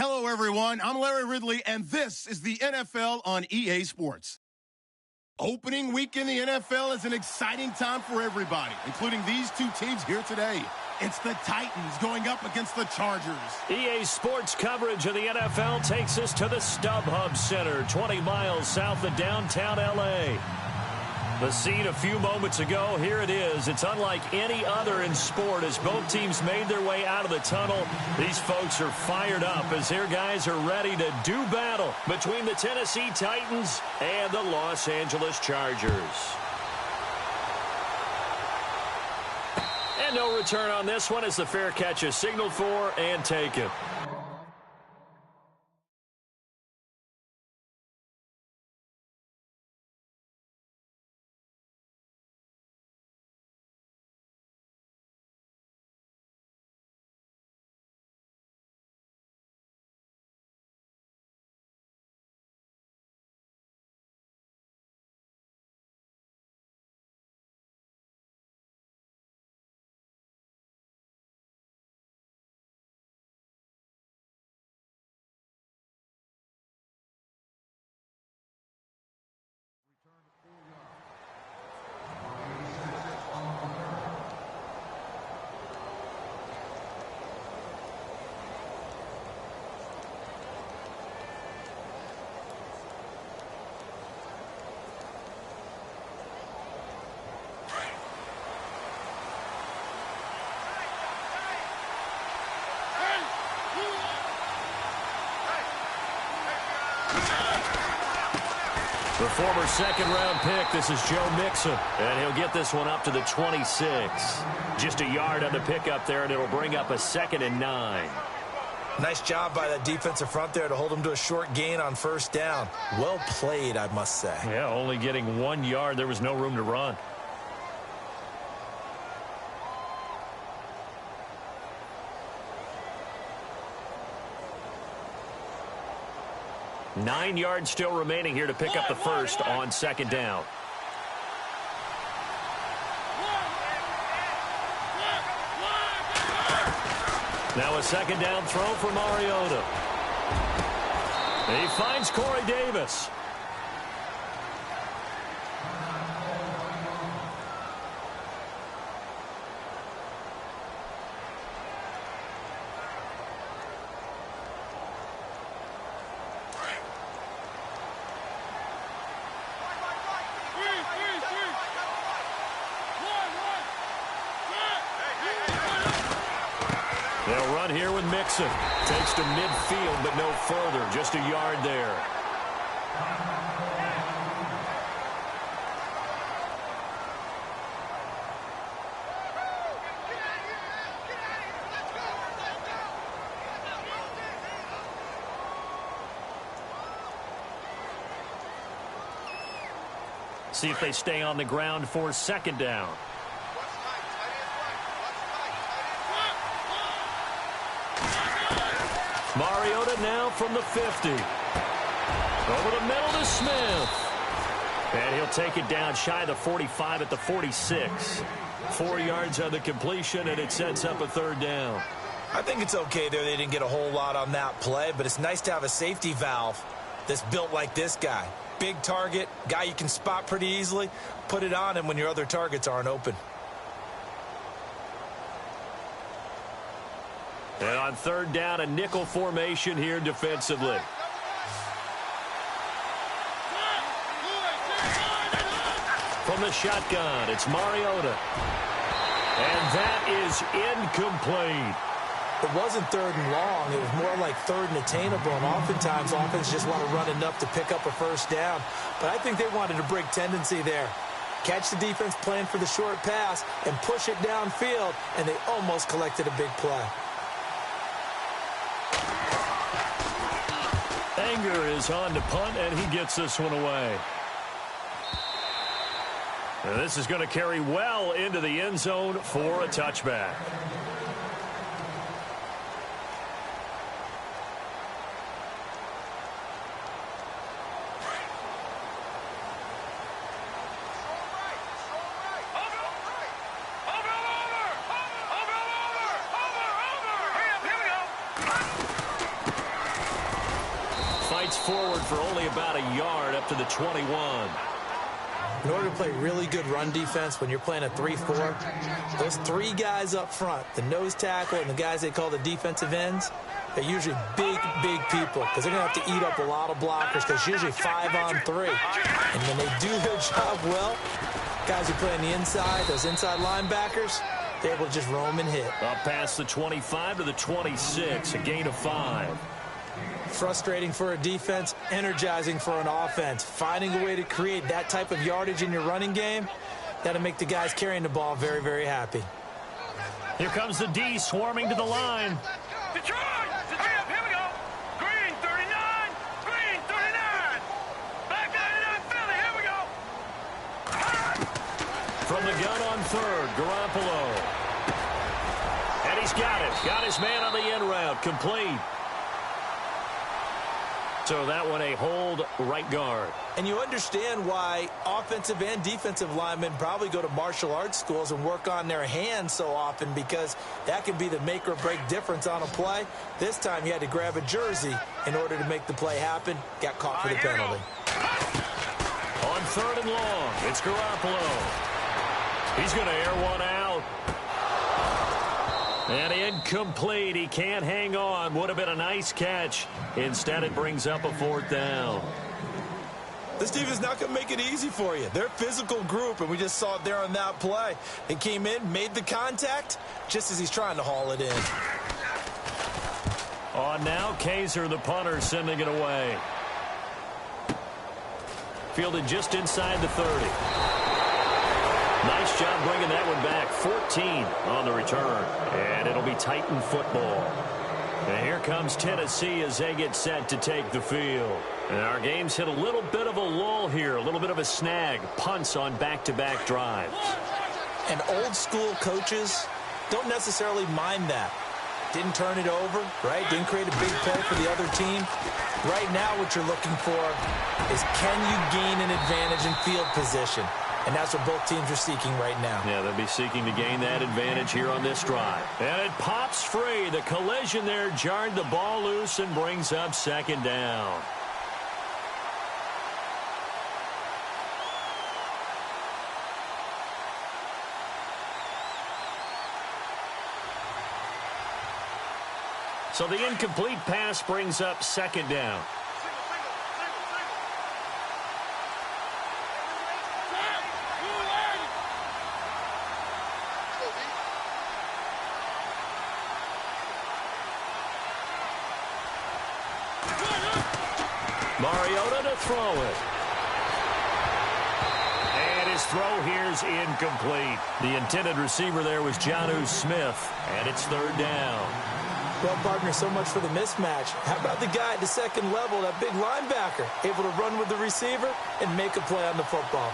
Hello, everyone. I'm Larry Ridley, and this is the NFL on EA Sports. Opening week in the NFL is an exciting time for everybody, including these two teams here today. It's the Titans going up against the Chargers. EA Sports coverage of the NFL takes us to the StubHub Center, 20 miles south of downtown L.A. The scene a few moments ago, here it is. It's unlike any other in sport as both teams made their way out of the tunnel. These folks are fired up as their guys are ready to do battle between the Tennessee Titans and the Los Angeles Chargers. And no return on this one as the fair catch is signaled for and taken. The former second-round pick, this is Joe Mixon, and he'll get this one up to the 26. Just a yard on the pickup there, and it'll bring up a 2nd and 9. Nice job by that defensive front there to hold him to a short gain on first down. Well played, I must say. Yeah, only getting 1 yard. There was no room to run. Nine yards still remaining here to pick up the first on second down. Now a second down throw for Mariota. He finds Corey Davis. They'll run here with Mixon. Takes to midfield, but no further. Just a yard there. See if they stay on the ground for second down. Mariota now from the 50. Over the middle to Smith. And he'll take it down shy of the 45 at the 46. 4 yards on the completion, and it sets up a third down. I think it's okay there. They didn't get a whole lot on that play, but it's nice to have a safety valve that's built like this guy. Big target, guy you can spot pretty easily. Put it on him when your other targets aren't open. And on third down, a nickel formation here defensively. From the shotgun, it's Mariota. And that is incomplete. It wasn't third and long. It was more like third and attainable, and oftentimes offense just want to run enough to pick up a first down. But I think they wanted to break tendency there. Catch the defense plan for the short pass and push it downfield, and they almost collected a big play. Anger is on to punt, and he gets this one away. And this is going to carry well into the end zone for a touchback. fights forward for only about a yard up to the 21. In order to play really good run defense when you're playing a 3-4, those three guys up front, the nose tackle and the guys they call the defensive ends, they're usually big people because they're going to have to eat up a lot of blockers because it's usually 5-on-3. And when they do their job well, guys who play on the inside, those inside linebackers, they're able to just roam and hit. Up past the 25 to the 26, a gain of 5. Frustrating for a defense, energizing for an offense. Finding a way to create that type of yardage in your running game, that'll make the guys carrying the ball very, very happy. Here comes the D swarming to the line. Detroit! The jam, here we go. Green 39, green 39. Back 99 Philly, here we go. From the gun on third, Garoppolo. And he's got it. Got his man on the end route, complete. So that one a hold right guard. And you understand why offensive and defensive linemen probably go to martial arts schools and work on their hands so often because that can be the make or break difference on a play. This time he had to grab a jersey in order to make the play happen. Got caught for the penalty. On third and long, it's Garoppolo. He's going to air one out. And incomplete. He can't hang on. Would have been a nice catch. Instead, it brings up a fourth down. This team is not going to make it easy for you. They're a physical group, and we just saw it there on that play. They came in, made the contact, just as he's trying to haul it in. On now, Kaiser, the punter, sending it away. Fielded just inside the 30. Nice job bringing that one back. 14 on the return. And it'll be Titan football. And here comes Tennessee as they get set to take the field. And our game's hit a little bit of a lull here, a little bit of a snag. Punts on back-to-back drives. And old school coaches don't necessarily mind that. Didn't turn it over, right? Didn't create a big play for the other team. Right now what you're looking for is can you gain an advantage in field position? And that's what both teams are seeking right now. Yeah, they'll be seeking to gain that advantage here on this drive. And it pops free. The collision there jarred the ball loose and brings up second down. So the incomplete pass brings up second down. Mariota to throw it. And his throw here's incomplete. The intended receiver there was Jonnu Smith, and it's third down. Well, partner, so much for the mismatch. How about the guy at the second level, that big linebacker, able to run with the receiver and make a play on the football?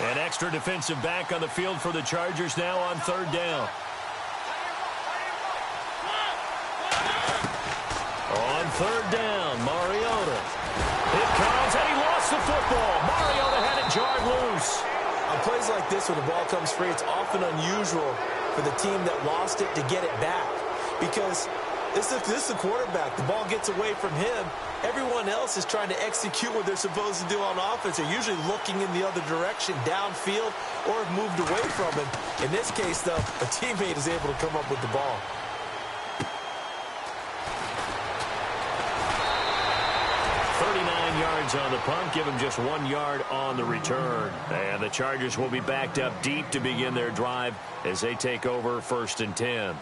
An extra defensive back on the field for the Chargers now on third down. On third down, Mariota. It comes, and he lost the football. Mariota had it jarred loose. On plays like this, when the ball comes free, it's often unusual for the team that lost it to get it back. Because this is the quarterback. The ball gets away from him. Everyone else is trying to execute what they're supposed to do on offense. They're usually looking in the other direction, downfield, or have moved away from him. In this case, though, a teammate is able to come up with the ball. Yards on the punt, give him just 1 yard on the return. And the Chargers will be backed up deep to begin their drive as they take over 1st and 10.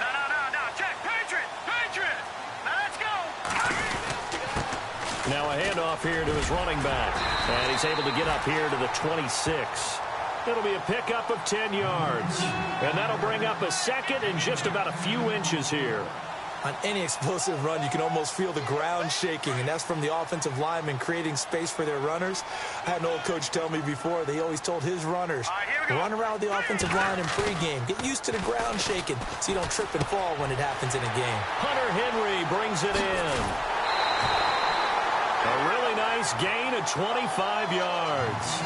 No, check, Patriot. Now let's go. Now a handoff here to his running back. And he's able to get up here to the 26. It'll be a pickup of 10 yards. And that'll bring up a second and just about a few inches here. On any explosive run, you can almost feel the ground shaking, and that's from the offensive linemen creating space for their runners. I had an old coach tell me before, they always told his runners, run around with the offensive line in pregame. Get used to the ground shaking so you don't trip and fall when it happens in a game. Hunter Henry brings it in. A really nice gain of 25 yards.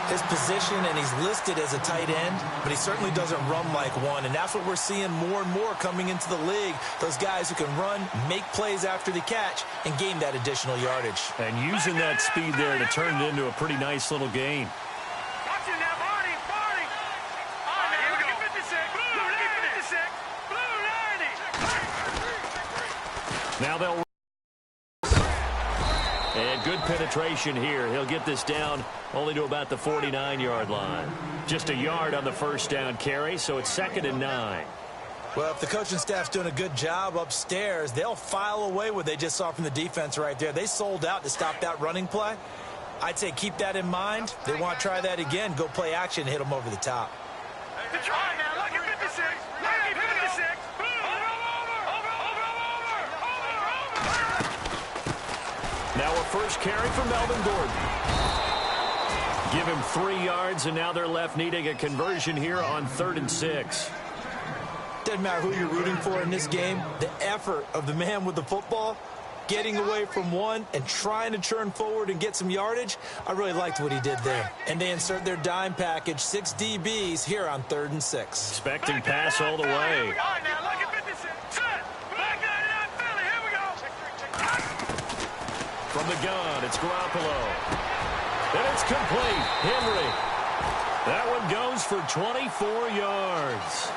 His position, and he's listed as a tight end, but he certainly doesn't run like one, and that's what we're seeing more and more coming into the league. Those guys who can run, make plays after the catch, and gain that additional yardage. And using that speed there to turn it into a pretty nice little gain. Watch it now, Barney, Barney. All right, now, look at 56. Blue 56. Blue 90. Now they'll... And good penetration here. He'll get this down only to about the 49-yard line. Just a yard on the first down carry, so it's 2nd and 9. Well, if the coaching staff's doing a good job upstairs, they'll file away what they just saw from the defense right there. They sold out to stop that running play. I'd say keep that in mind. They want to try that again. Go play action and hit them over the top. The try now. Look at 56. Look at 56. Now a first carry for Melvin Gordon. Give him 3 yards, and now they're left needing a conversion here on 3rd and 6. Doesn't matter who you're rooting for in this game. The effort of the man with the football, getting away from one and trying to turn forward and get some yardage, I really liked what he did there. And they insert their dime package, 6 DBs here on 3rd and 6. Expecting pass all the way. All right, now look at 56. Set. Back 99 Philly. Here we go. From the gun, it's Garoppolo. And it's complete. Henry. That one goes for 24 yards.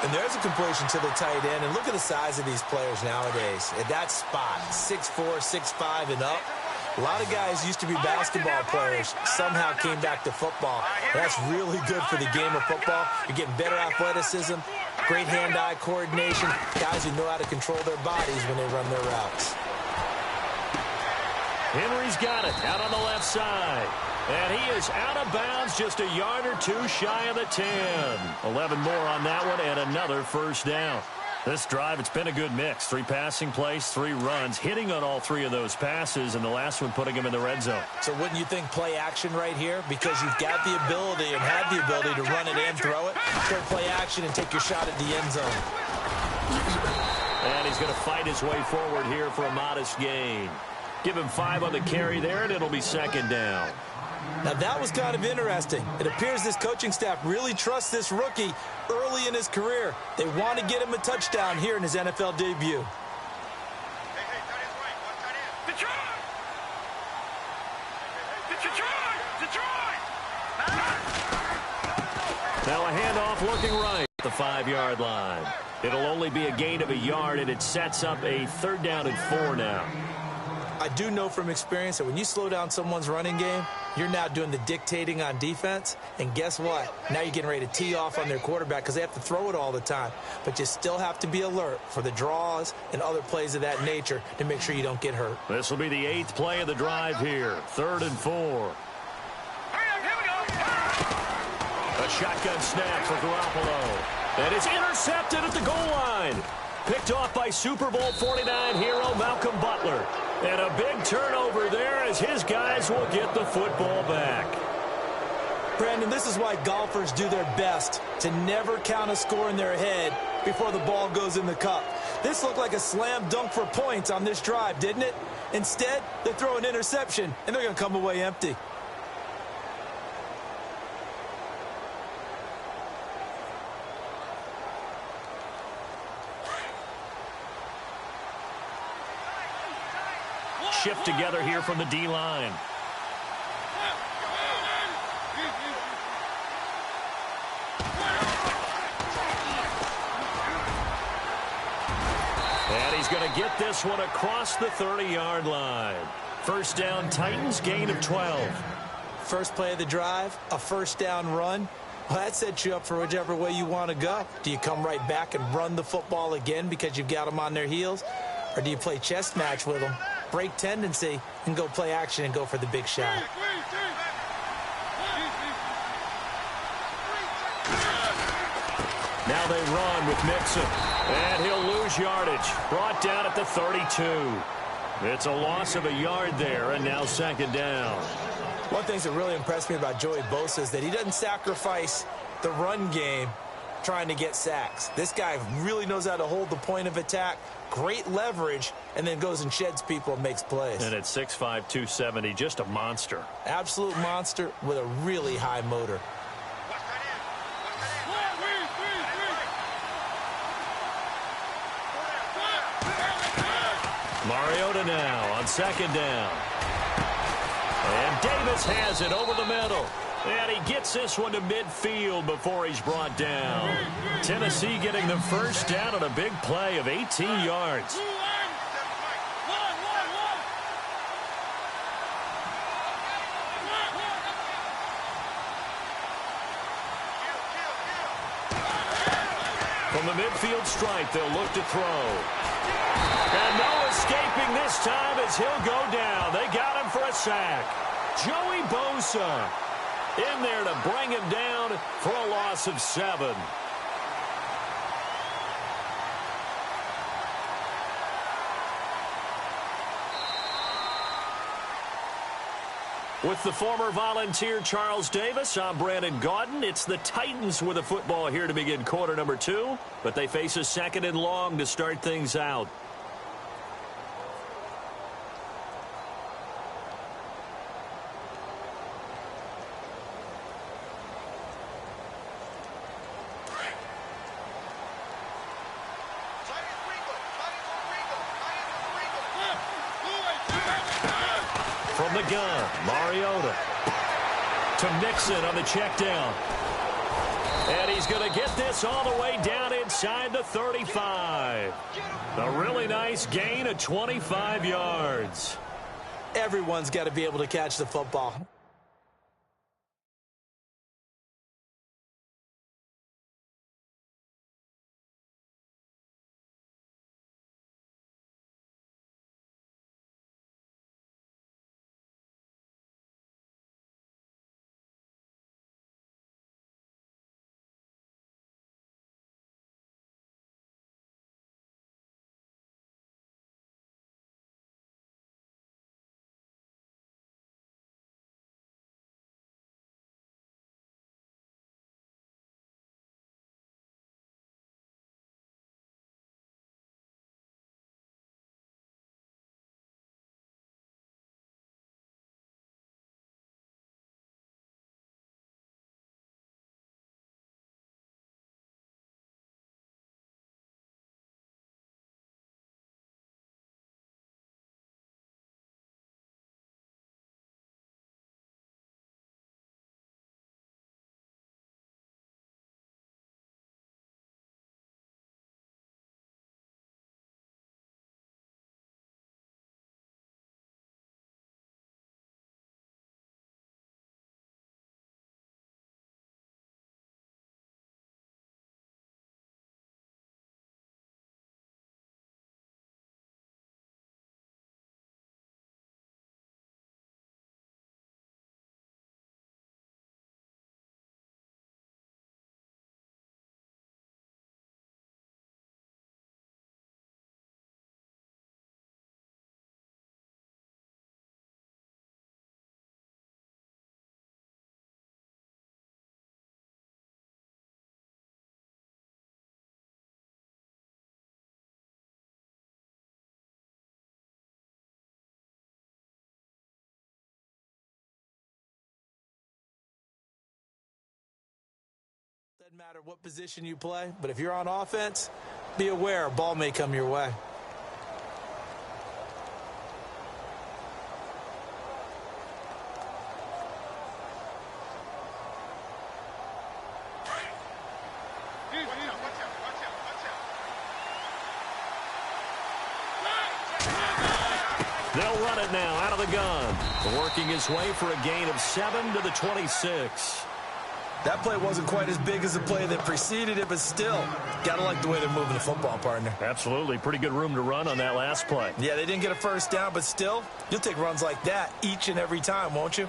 And there's a completion to the tight end. And look at the size of these players nowadays. At that spot, 6'4", 6'5", and up. A lot of guys used to be basketball players, somehow came back to football. That's really good for the game of football. You're getting better athleticism, great hand-eye coordination, guys who know how to control their bodies when they run their routes. Henry's got it out on the left side. And he is out of bounds, just a yard or two shy of the 10. 11 more on that one and another first down. This drive, it's been a good mix. 3 passing plays, 3 runs, hitting on all 3 of those passes, and the last one putting him in the red zone. So wouldn't you think play action right here? Because you've got the ability and have the ability to run it and throw it. Go play action and take your shot at the end zone. And he's going to fight his way forward here for a modest gain. Give him 5 on the carry there, and it'll be 2nd down. Now, that was kind of interesting. It appears this coaching staff really trusts this rookie early in his career. They want to get him a touchdown here in his NFL debut. Now a handoff looking right at the 5-yard line. It'll only be a gain of a yard, and it sets up a 3rd down and 4 now. I do know from experience that when you slow down someone's running game, you're now doing the dictating on defense. And guess what? Now you're getting ready to tee off on their quarterback because they have to throw it all the time. But you still have to be alert for the draws and other plays of that nature to make sure you don't get hurt. This will be the 8th play of the drive here. 3rd and 4. A shotgun snap for Garoppolo. And it's intercepted at the goal line. Picked off by Super Bowl 49 hero Malcolm Butler. And a big turnover there as his guys will get the football back. Brandon, this is why golfers do their best to never count a score in their head before the ball goes in the cup. This looked like a slam dunk for points on this drive, didn't it? Instead, they throw an interception, and they're going to come away empty. Shift together here from the D-line. And he's going to get this one across the 30-yard line. First down, Titans, gain of 12. First play of the drive, a first down run. Well, that sets you up for whichever way you want to go. Do you come right back and run the football again because you've got them on their heels? Or do you play chess match with them, break tendency, and go play action and go for the big shot? Now they run with Mixon. And he'll lose yardage. Brought down at the 32. It's a loss of a yard there, and now 2nd down. One thing that really impressed me about Joey Bosa is that he doesn't sacrifice the run game trying to get sacks. This guy really knows how to hold the point of attack, great leverage, and then goes and sheds people and makes plays. And at 6'5", 270, just a monster. Absolute monster with a really high motor. Mariota now on second down. And Davis has it over the middle. And he gets this one to midfield before he's brought down. Tennessee getting the first down on a big play of 18 yards. From the midfield stripe, they'll look to throw. And no escaping this time as he'll go down. They got him for a sack. Joey Bosa in there to bring him down for a loss of 7. With the former Volunteer Charles Davis, I'm Brandon Gaudin. It's the Titans with the football here to begin quarter number 2, but they face a second and long to start things out. From the gun, Mariota to Mixon on the check down. And he's going to get this all the way down inside the 35. A really nice gain of 25 yards. Everyone's got to be able to catch the football. Doesn't matter what position you play, but if you're on offense, be aware a ball may come your way. They'll run it now out of the gun. Working his way for a gain of 7 to the 26. That play wasn't quite as big as the play that preceded it, but still, gotta like the way they're moving the football, partner. Absolutely. Pretty good room to run on that last play. Yeah, they didn't get a first down, but still, you'll take runs like that each and every time, won't you?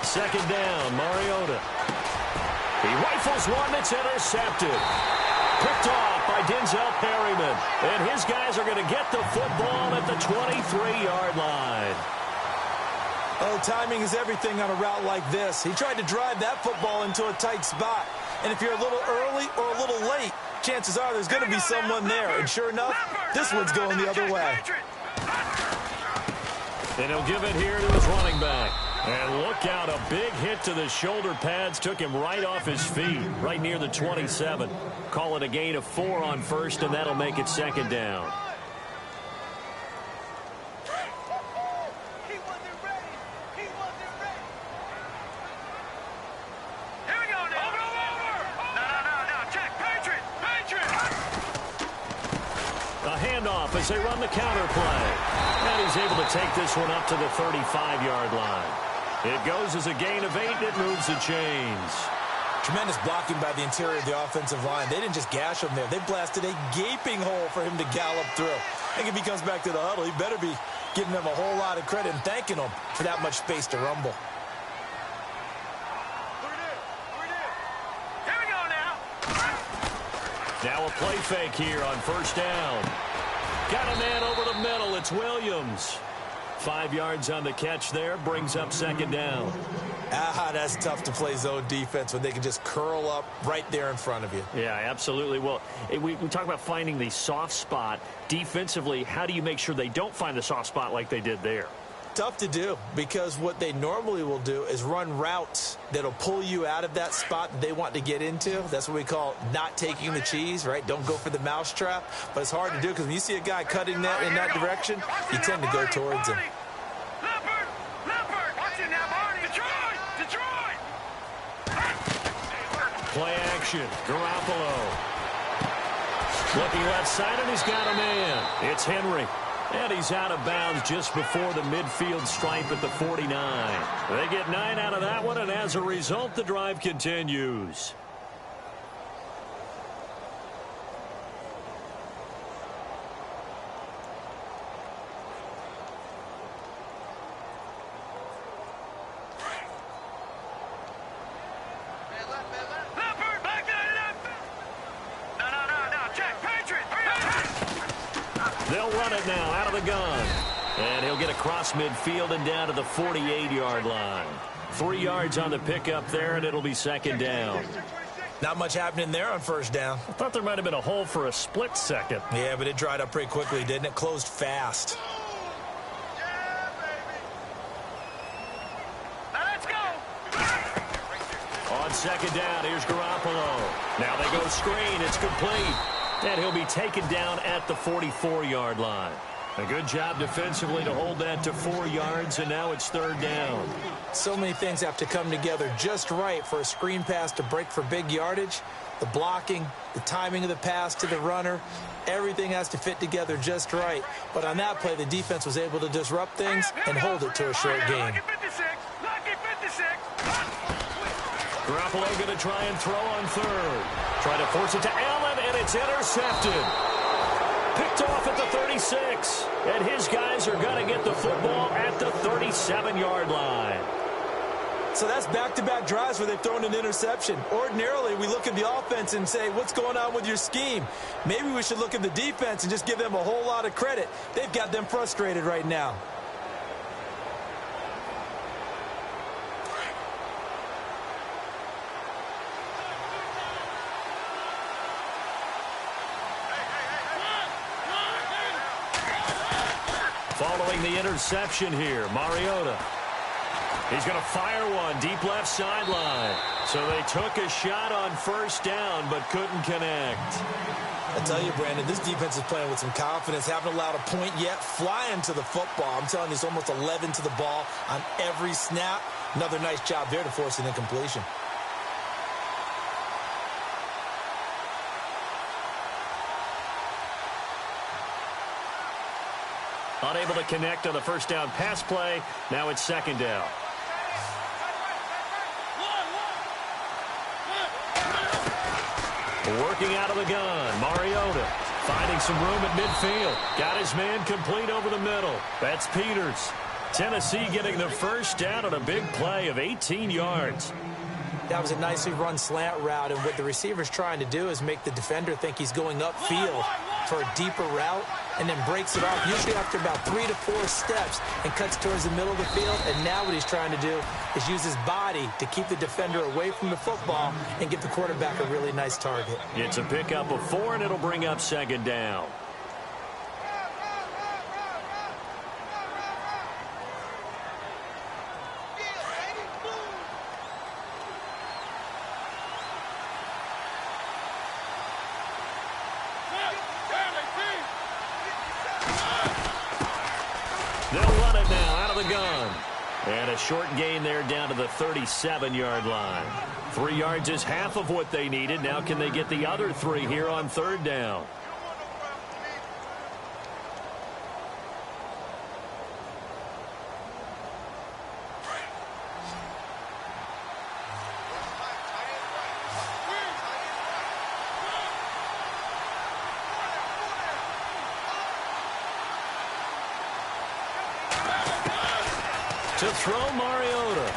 Second down, Mariota. He rifles one that's intercepted. Picked off by Denzel Perryman. And his guys are going to get the football at the 23-yard line. Oh, timing is everything on a route like this. He tried to drive that football into a tight spot. And if you're a little early or a little late, chances are there's going to be someone there. And sure enough, this one's going the other way. And he'll give it here to his running back. And look out, a big hit to the shoulder pads took him right off his feet, right near the 27. Call it a gain of 4 on first, and that'll make it second down. As they run the counter play. And he's able to take this one up to the 35-yard line. It goes as a gain of 8, and it moves the chains. Tremendous blocking by the interior of the offensive line. They didn't just gash him there. They blasted a gaping hole for him to gallop through. I think if he comes back to the huddle, he better be giving them a whole lot of credit and thanking them for that much space to rumble. Here we go now. Now a play fake here on first down. Got a man over the middle. It's Williams. 5 yards on the catch there. Brings up second down. That's tough to play zone defense when they can just curl up right there in front of you. Yeah, absolutely. Well, we talk about finding the soft spot. Defensively, how do you make sure they don't find the soft spot like they did there? Tough to do, because what they normally will do is run routes that'll pull you out of that spot that they want to get into. That's what we call not taking the cheese, right? Don't go for the mousetrap. But it's hard to do because when you see a guy cutting that in that direction, you tend to go towards him. Play action. Garoppolo. Looking left side, and he's got a man. It's Henry. And he's out of bounds just before the midfield stripe at the 49. They get 9 out of that one, and as a result, the drive continues. They'll run it now out of the gun. And he'll get across midfield and down to the 48-yard line. 3 yards on the pickup there, and it'll be second down. Not much happening there on first down. I thought there might have been a hole for a split second. Yeah, but it dried up pretty quickly, didn't it? Closed fast. Let's go. On second down, here's Garoppolo. Now they go screen. It's complete. And he'll be taken down at the 44-yard line. A good job defensively to hold that to 4 yards, and now it's third down. So many things have to come together just right for a screen pass to break for big yardage. The blocking, the timing of the pass to the runner, everything has to fit together just right. But on that play, the defense was able to disrupt things and hold it to a short gain. Garoppolo going to try and throw on third. Try to force it to Allen, and it's intercepted. Picked off at the 36. And his guys are going to get the football at the 37-yard line. So that's back-to-back drives where they've thrown an interception. Ordinarily, we look at the offense and say, what's going on with your scheme? Maybe we should look at the defense and just give them a whole lot of credit. They've got them frustrated right now. Following the interception here, Mariota. He's going to fire one deep left sideline. So they took a shot on first down but couldn't connect. I tell you, Brandon, this defense is playing with some confidence. Haven't allowed a point yet. Flying to the football. I'm telling you, it's almost 11 to the ball on every snap. Another nice job there to force an incompletion. Unable to connect on the first down pass play. Now it's second down. Working out of the gun, Mariota finding some room at midfield. Got his man complete over the middle. That's Peters. Tennessee getting the first down on a big play of 18 yards. That was a nicely run slant route, and what the receiver's trying to do is make the defender think he's going upfield for a deeper route, and then breaks it off, usually after about 3 to 4 steps, and cuts towards the middle of the field. And now what he's trying to do is use his body to keep the defender away from the football and give the quarterback a really nice target. It's a pickup of 4, and it'll bring up second down. They'll run it now out of the gun. And a short gain there down to the 37-yard line. 3 yards is half of what they needed. Now can they get the other 3 here on third down? To throw, Mariota.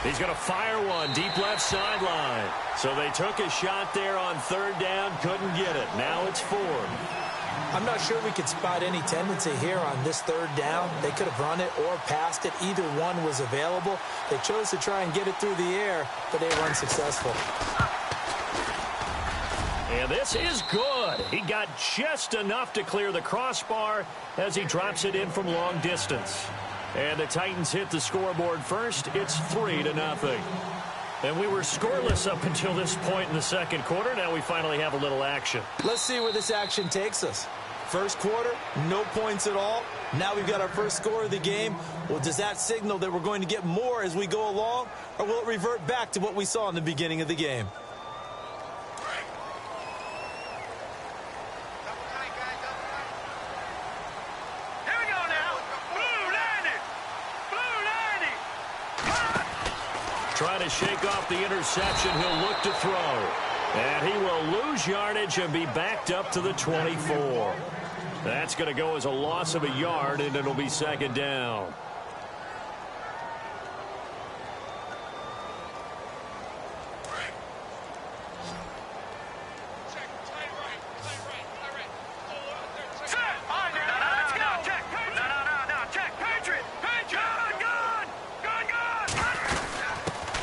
He's going to fire one deep left sideline. So they took a shot there on third down, couldn't get it. Now it's 4. I'm not sure we could spot any tendency here on this third down. They could have run it or passed it. Either one was available. They chose to try and get it through the air, but they were unsuccessful. And this is good. He got just enough to clear the crossbar as he drops it in from long distance. And the Titans hit the scoreboard first. It's 3-0. And we were scoreless up until this point in the second quarter. Now we finally have a little action. Let's see where this action takes us. First quarter, no points at all. Now we've got our first score of the game. Well, does that signal that we're going to get more as we go along? Or will it revert back to what we saw in the beginning of the game? Trying to shake off the interception. He'll look to throw. And he will lose yardage and be backed up to the 24. That's going to go as a loss of a yard, and it'll be second down.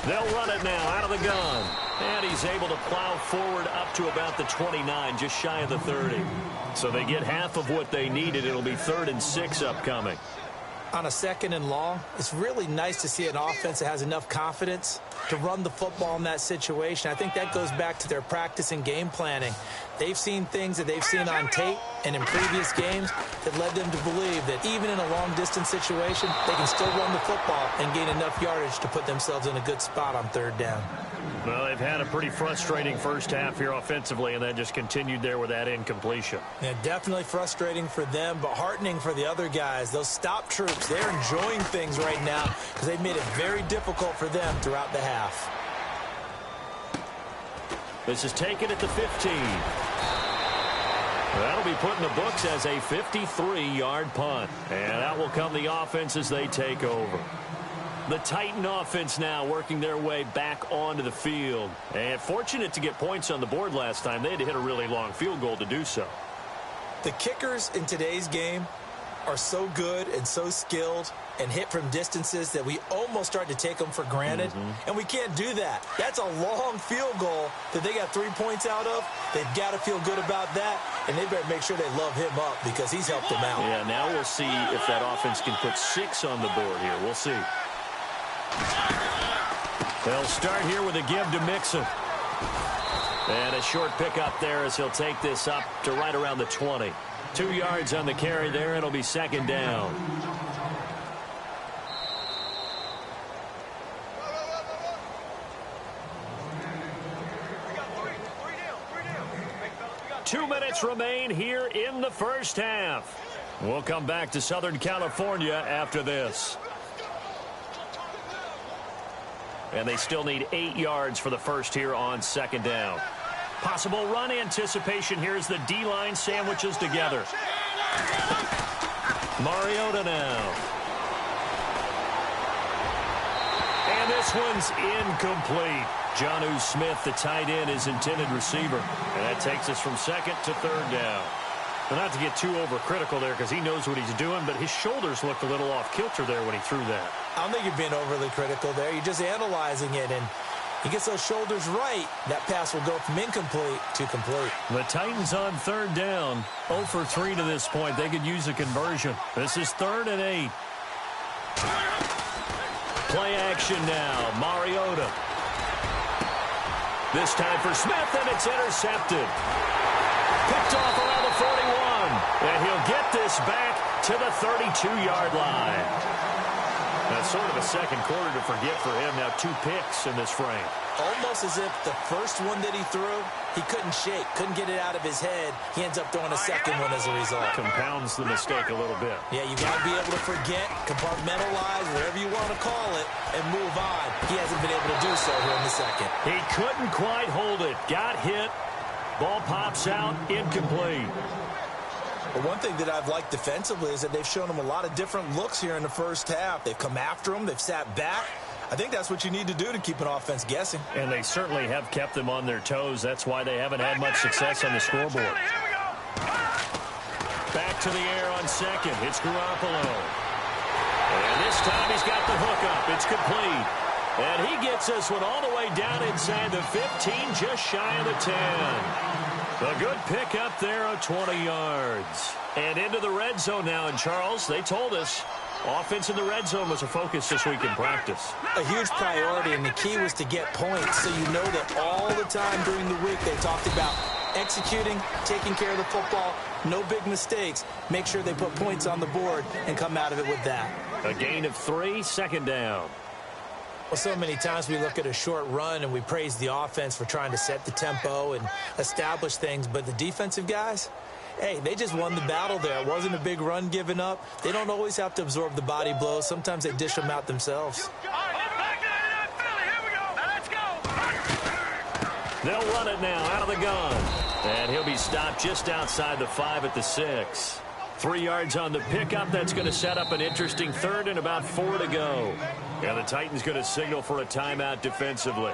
They'll run it now out of the gun. And he's able to plow forward up to about the 29, just shy of the 30. So they get half of what they needed. It'll be 3rd and 6 upcoming. On a 2nd and long, it's really nice to see an offense that has enough confidence to run the football in that situation. I think that goes back to their practice and game planning. They've seen things that they've seen on tape and in previous games that led them to believe that even in a long-distance situation, they can still run the football and gain enough yardage to put themselves in a good spot on third down. Well, they've had a pretty frustrating first half here offensively, and then just continued there with that incompletion. Yeah, definitely frustrating for them, but heartening for the other guys. Those stop troops, they're enjoying things right now because they've made it very difficult for them throughout the half. This is taken at the 15. That'll be put in the books as a 53-yard punt. And out will come the offense as they take over. The Titan offense now working their way back onto the field. And fortunate to get points on the board last time. They had to hit a really long field goal to do so. The kickers in today's game are so good and so skilled and hit from distances that we almost start to take them for granted. And we can't do that. That's a long field goal that they got 3 points out of. They've got to feel good about that, and they better make sure they love him up because he's helped them out. Yeah, now we'll see if that offense can put 6 on the board here. We'll see. They'll start here with a give to Mixon. And a short pickup there as he'll take this up to right around the 20. 2 yards on the carry there. It'll be second down. Two minutes remain here in the first half. We'll come back to Southern California after this. And they still need 8 yards for the first here on second down. Possible run anticipation. Here's the D-line sandwiches together. Mariota now. And this This one's incomplete. Jonnu Smith, the tight end, is intended receiver. And that takes us from second to third down. Well, not to get too overcritical there because he knows what he's doing, but his shoulders looked a little off kilter there when he threw that. I don't think you're being overly critical there. You're just analyzing it, and he gets those shoulders right. That pass will go from incomplete to complete. The Titans on third down. 0 for 3 to this point. They could use a conversion. This is 3rd and 8. Play action now. Mariota. This time for Smith, and it's intercepted. Picked off around the 41. And he'll get this back to the 32-yard line. That's sort of a second quarter to forget for him. Now 2 picks in this frame. Almost as if the first one that he threw, he couldn't shake, couldn't get it out of his head. He ends up throwing a second one as a result. Compounds the mistake a little bit. Yeah, you got to be able to forget, compartmentalize, whatever you want to call it, and move on. He hasn't been able to do so here in the second. He couldn't quite hold it. Got hit. Ball pops out. Incomplete. But one thing that I've liked defensively is that they've shown him a lot of different looks here in the first half. They've come after him. They've sat back. I think that's what you need to do to keep an offense guessing. And they certainly have kept them on their toes. That's why they haven't had much success on the scoreboard. Back to the air on second. It's Garoppolo. And this time he's got the hook up. It's complete. And he gets this one all the way down inside the 15, just shy of the 10. A good pick up there of 20 yards. And into the red zone now. And, Charles, they told us offense in the red zone was a focus this week in practice. A huge priority, and the key was to get points. So you know that all the time during the week they talked about executing, taking care of the football, no big mistakes. Make sure they put points on the board and come out of it with that. A gain of 3, 2nd down. Well, so many times we look at a short run and we praise the offense for trying to set the tempo and establish things, but the defensive guys, hey, they just won the battle there. It wasn't a big run given up. They don't always have to absorb the body blows. Sometimes they dish them out themselves. They'll run it now out of the gun. And he'll be stopped just outside the 5 at the 6. 3 yards on the pickup. That's going to set up an interesting 3rd and about 4 to go. And the Titans going to signal for a timeout defensively.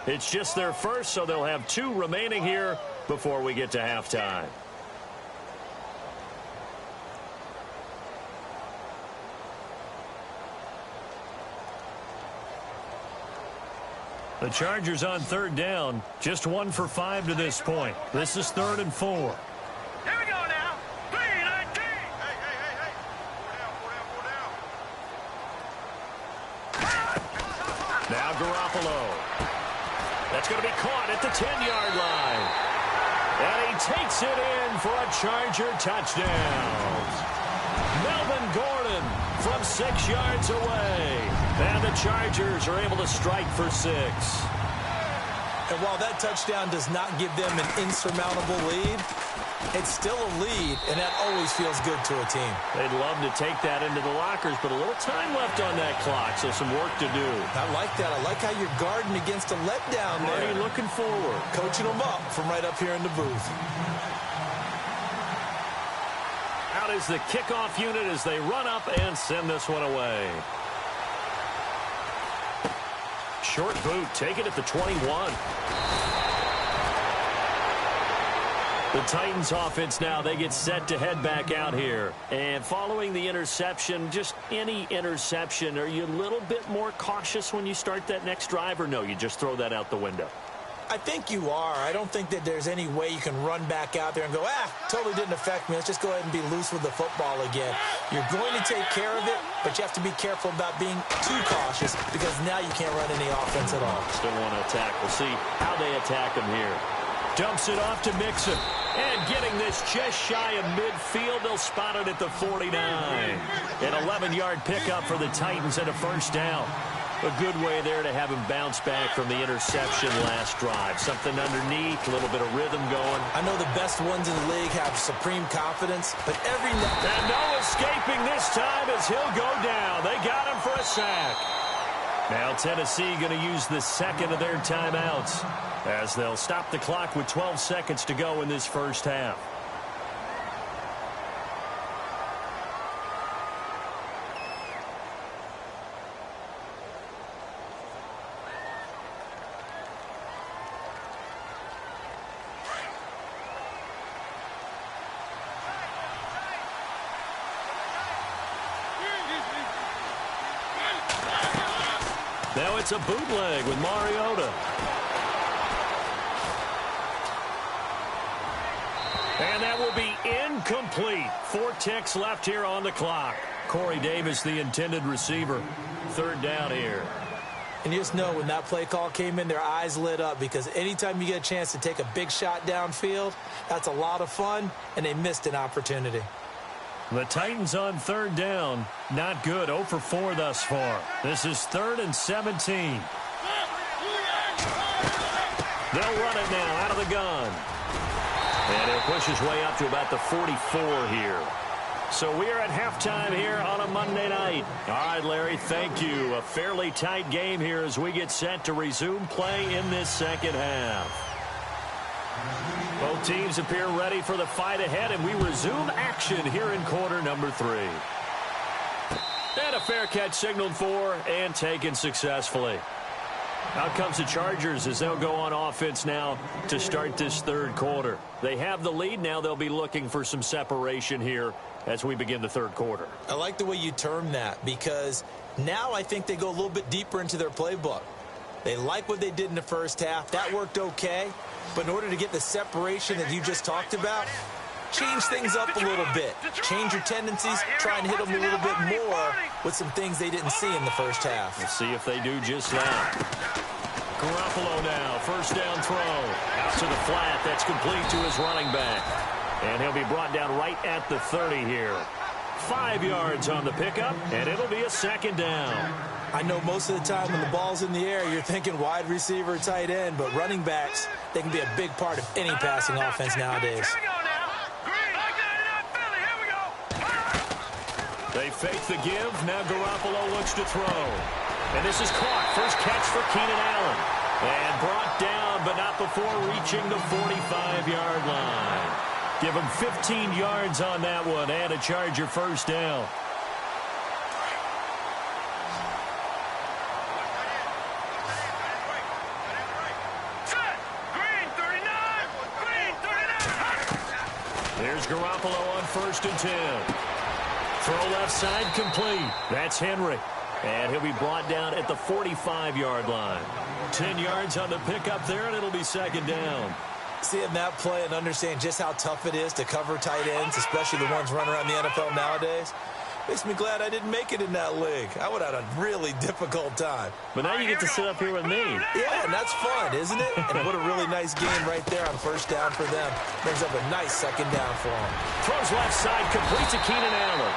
It's just their first, so they'll have 2 remaining here before we get to halftime. The Chargers on 3rd down. Just 1 for 5 to this point. This is 3rd and 4. Here we go now. 3-19. Now Garoppolo. That's going to be caught at the 10-yard line. And he takes it in for a Charger touchdown. Melvin Gordon from 6 yards away. And the Chargers are able to strike for 6. And while that touchdown does not give them an insurmountable lead, it's still a lead, and that always feels good to a team. They'd love to take that into the lockers, but a little time left on that clock, so some work to do. I like that. I like how you're guarding against a letdown there. Marty looking forward. Coaching them up from right up here in the booth. Out is the kickoff unit as they run up and send this one away. Short boot, take it at the 21. The Titans offense now, they get set to head back out here. And following the interception, just any interception, are you a little bit more cautious when you start that next drive, or no, you just throw that out the window? I think you are. I don't think that there's any way you can run back out there and go, totally didn't affect me. Let's just go ahead and be loose with the football again. You're going to take care of it, but you have to be careful about being too cautious because now you can't run any offense at all. Still want to attack. We'll see how they attack him here. Dumps it off to Mixon. And getting this just shy of midfield, they'll spot it at the 49. An 11-yard pickup for the Titans and a 1st down. A good way there to have him bounce back from the interception last drive. Something underneath, a little bit of rhythm going. I know the best ones in the league have supreme confidence, but every now... And no escaping this time as he'll go down. They got him for a sack. Now Tennessee going to use the 2nd of their timeouts as they'll stop the clock with 12 seconds to go in this first half. Now it's a bootleg with Mariota. And that will be incomplete. 4 ticks left here on the clock. Corey Davis, the intended receiver. 3rd down here. And you just know when that play call came in, their eyes lit up, because anytime you get a chance to take a big shot downfield, that's a lot of fun, and they missed an opportunity. The Titans on 3rd down. Not good. 0 for 4 thus far. This is 3rd and 17. They'll run it now out of the gun. And he'll push his way up to about the 44 here. So we are at halftime here on a Monday night. All right, Larry, thank you. A fairly tight game here as we get set to resume play in this second half. Both teams appear ready for the fight ahead, and we resume action here in quarter number 3. And a fair catch signaled for and taken successfully. Out comes the Chargers as they'll go on offense now to start this 3rd quarter. They have the lead. Now they'll be looking for some separation here as we begin the 3rd quarter. I like the way you term that, because now I think they go a little bit deeper into their playbook. They like what they did in the first half. That worked okay. But in order to get the separation that you just talked about, change things up a little bit. Change your tendencies. Try and hit them a little bit more with some things they didn't see in the first half. We'll see if they do just that. Garoppolo now, 1st down throw. Out to the flat. That's complete to his running back. And he'll be brought down right at the 30 here. 5 yards on the pickup, and it'll be a 2nd down. I know most of the time when the ball's in the air, you're thinking wide receiver, tight end, but running backs, they can be a big part of any passing offense nowadays. They fake the give. Now Garoppolo looks to throw. And this is caught. First catch for Keenan Allen. And brought down, but not before reaching the 45-yard line. Give him 15 yards on that one and a Charger 1st down. There's Garoppolo on 1st and 10. Throw left side complete. That's Henry. And he'll be brought down at the 45-yard line. 10 yards on the pickup there, and it'll be 2nd down. Seeing that play and understand just how tough it is to cover tight ends, especially the ones running around the NFL nowadays, makes me glad I didn't make it in that league. I would have had a really difficult time. But now you get to sit up here with me. Yeah, and that's fun, isn't it? And what a really nice game right there on 1st down for them. Brings up a nice 2nd down for them. Throws left side, complete to Keenan Allen.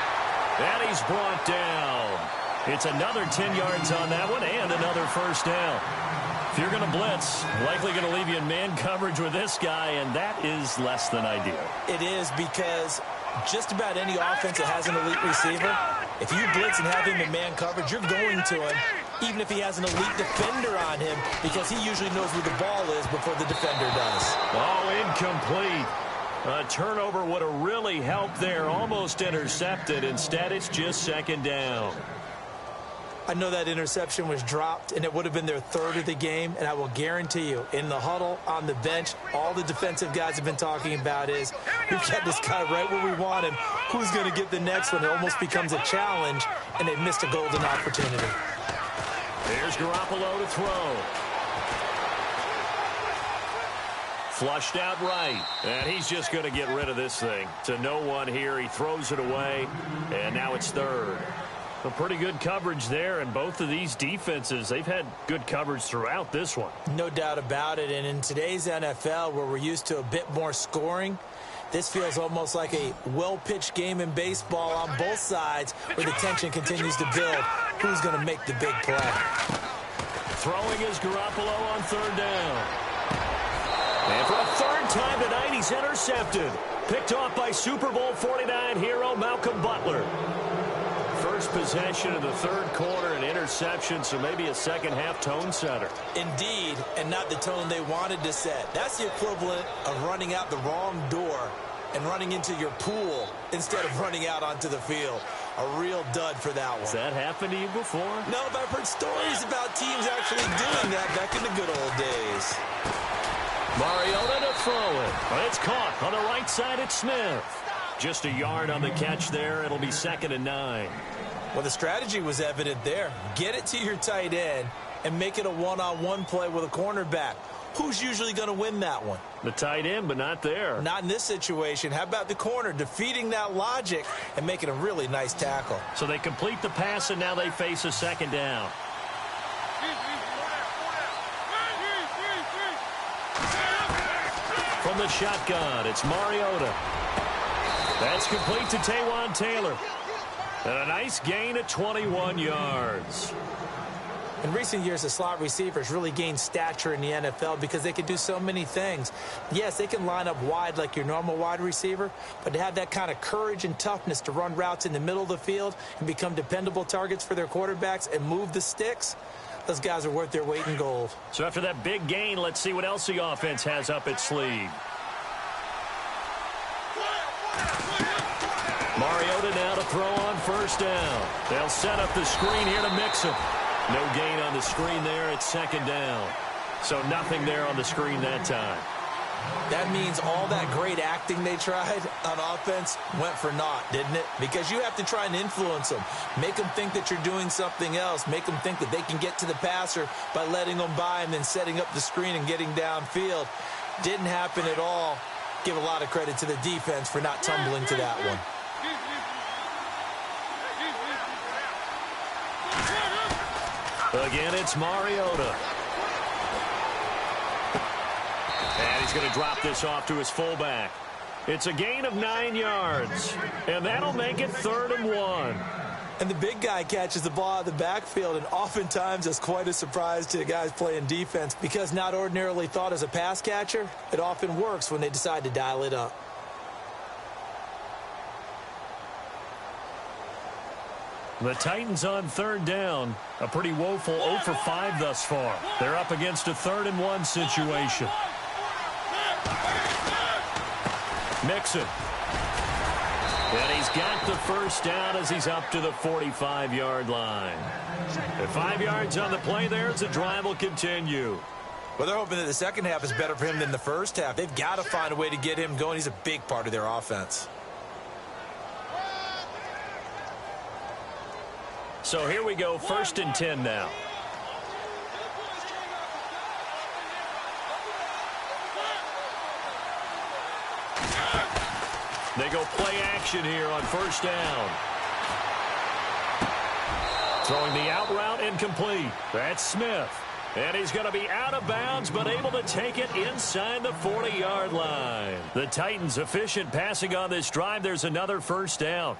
And he's brought down. It's another 10 yards on that one and another 1st down. If you're going to blitz, likely going to leave you in man coverage with this guy, and that is less than ideal. It is, because just about any offense that has an elite receiver, if you blitz and have him in man coverage, you're going to him, even if he has an elite defender on him, because he usually knows where the ball is before the defender does. Oh, incomplete. A turnover would have really helped there. Almost intercepted. Instead, it's just 2nd down. I know that interception was dropped, and it would have been their 3rd of the game, and I will guarantee you, in the huddle, on the bench, all the defensive guys have been talking about is, we've got this guy right where we want him. Who's going to get the next one? It almost becomes a challenge, and they missed a golden opportunity. There's Garoppolo to throw. Flushed out right, and he's just going to get rid of this thing. To no one here, he throws it away, and now it's 3rd. A pretty good coverage there, and both of these defenses, they've had good coverage throughout this one. No doubt about it, and in today's NFL, where we're used to a bit more scoring, this feels almost like a well-pitched game in baseball on both sides, where the tension continues to build. Who's going to make the big play? Throwing is Garoppolo on 3rd down. And for a 3rd time tonight, he's intercepted. Picked off by Super Bowl 49 hero Malcolm Butler. First possession of the 3rd quarter, an interception, so maybe a second-half tone setter. Indeed, and not the tone they wanted to set. That's the equivalent of running out the wrong door and running into your pool instead of running out onto the field. A real dud for that one. Has that happened to you before? No, but I've heard stories about teams actually doing that back in the good old days. Mariota to throw it. But it's caught on the right side at Smith. Just a yard on the catch there. It'll be 2nd and 9. Well, the strategy was evident there. Get it to your tight end, and make it a one-on-one play with a cornerback. Who's usually going to win that one? The tight end, but not there. Not in this situation. How about the corner defeating that logic and making a really nice tackle? So they complete the pass, and now they face a second down. From the shotgun, it's Mariota. That's complete to Taywan Taylor. And a nice gain of 21 yards. In recent years, the slot receivers really gained stature in the NFL because they can do so many things. Yes, they can line up wide like your normal wide receiver, but to have that kind of courage and toughness to run routes in the middle of the field and become dependable targets for their quarterbacks and move the sticks, those guys are worth their weight in gold. So after that big gain, let's see what else the offense has up its sleeve. Mariota now to throw on first down. They'll set up the screen here to Mixon. No gain on the screen there. It's second down. So nothing there on the screen that time. That means all that great acting they tried on offense went for naught, didn't it? Because you have to try and influence them. Make them think that you're doing something else. Make them think that they can get to the passer by letting them by and then setting up the screen and getting downfield. Didn't happen at all. Give a lot of credit to the defense for not tumbling to that one. Again, it's Mariota. And he's going to drop this off to his fullback. It's a gain of 9 yards. And that'll make it 3rd and 1. And the big guy catches the ball out of the backfield, and oftentimes that's quite a surprise to the guys playing defense because not ordinarily thought as a pass catcher, it often works when they decide to dial it up. The Titans on 3rd down. A pretty woeful 0 for 5 thus far. They're up against a 3rd and 1 situation. Mixon. And he's got the first down as he's up to the 45-yard line. At 5 yards on the play there, the drive will continue. Well, they're hoping that the second half is better for him than the first half. They've got to find a way to get him going. He's a big part of their offense. So here we go, 1st and 10 now. They go play action here on 1st down. Throwing the out route incomplete. That's Smith. And he's going to be out of bounds, but able to take it inside the 40-yard line. The Titans efficient passing on this drive. There's another 1st down.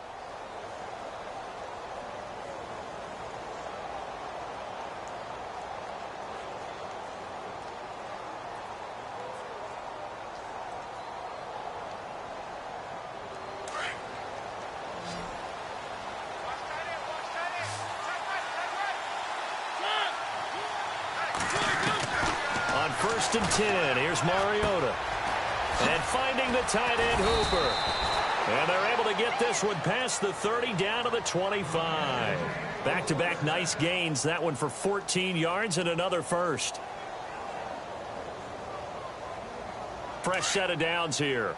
On 1st and 10, here's Mariota. And finding the tight end, Hooper. And they're able to get this one past the 30 down to the 25. Back-to-back nice gains. That one for 14 yards and another first. Fresh set of downs here.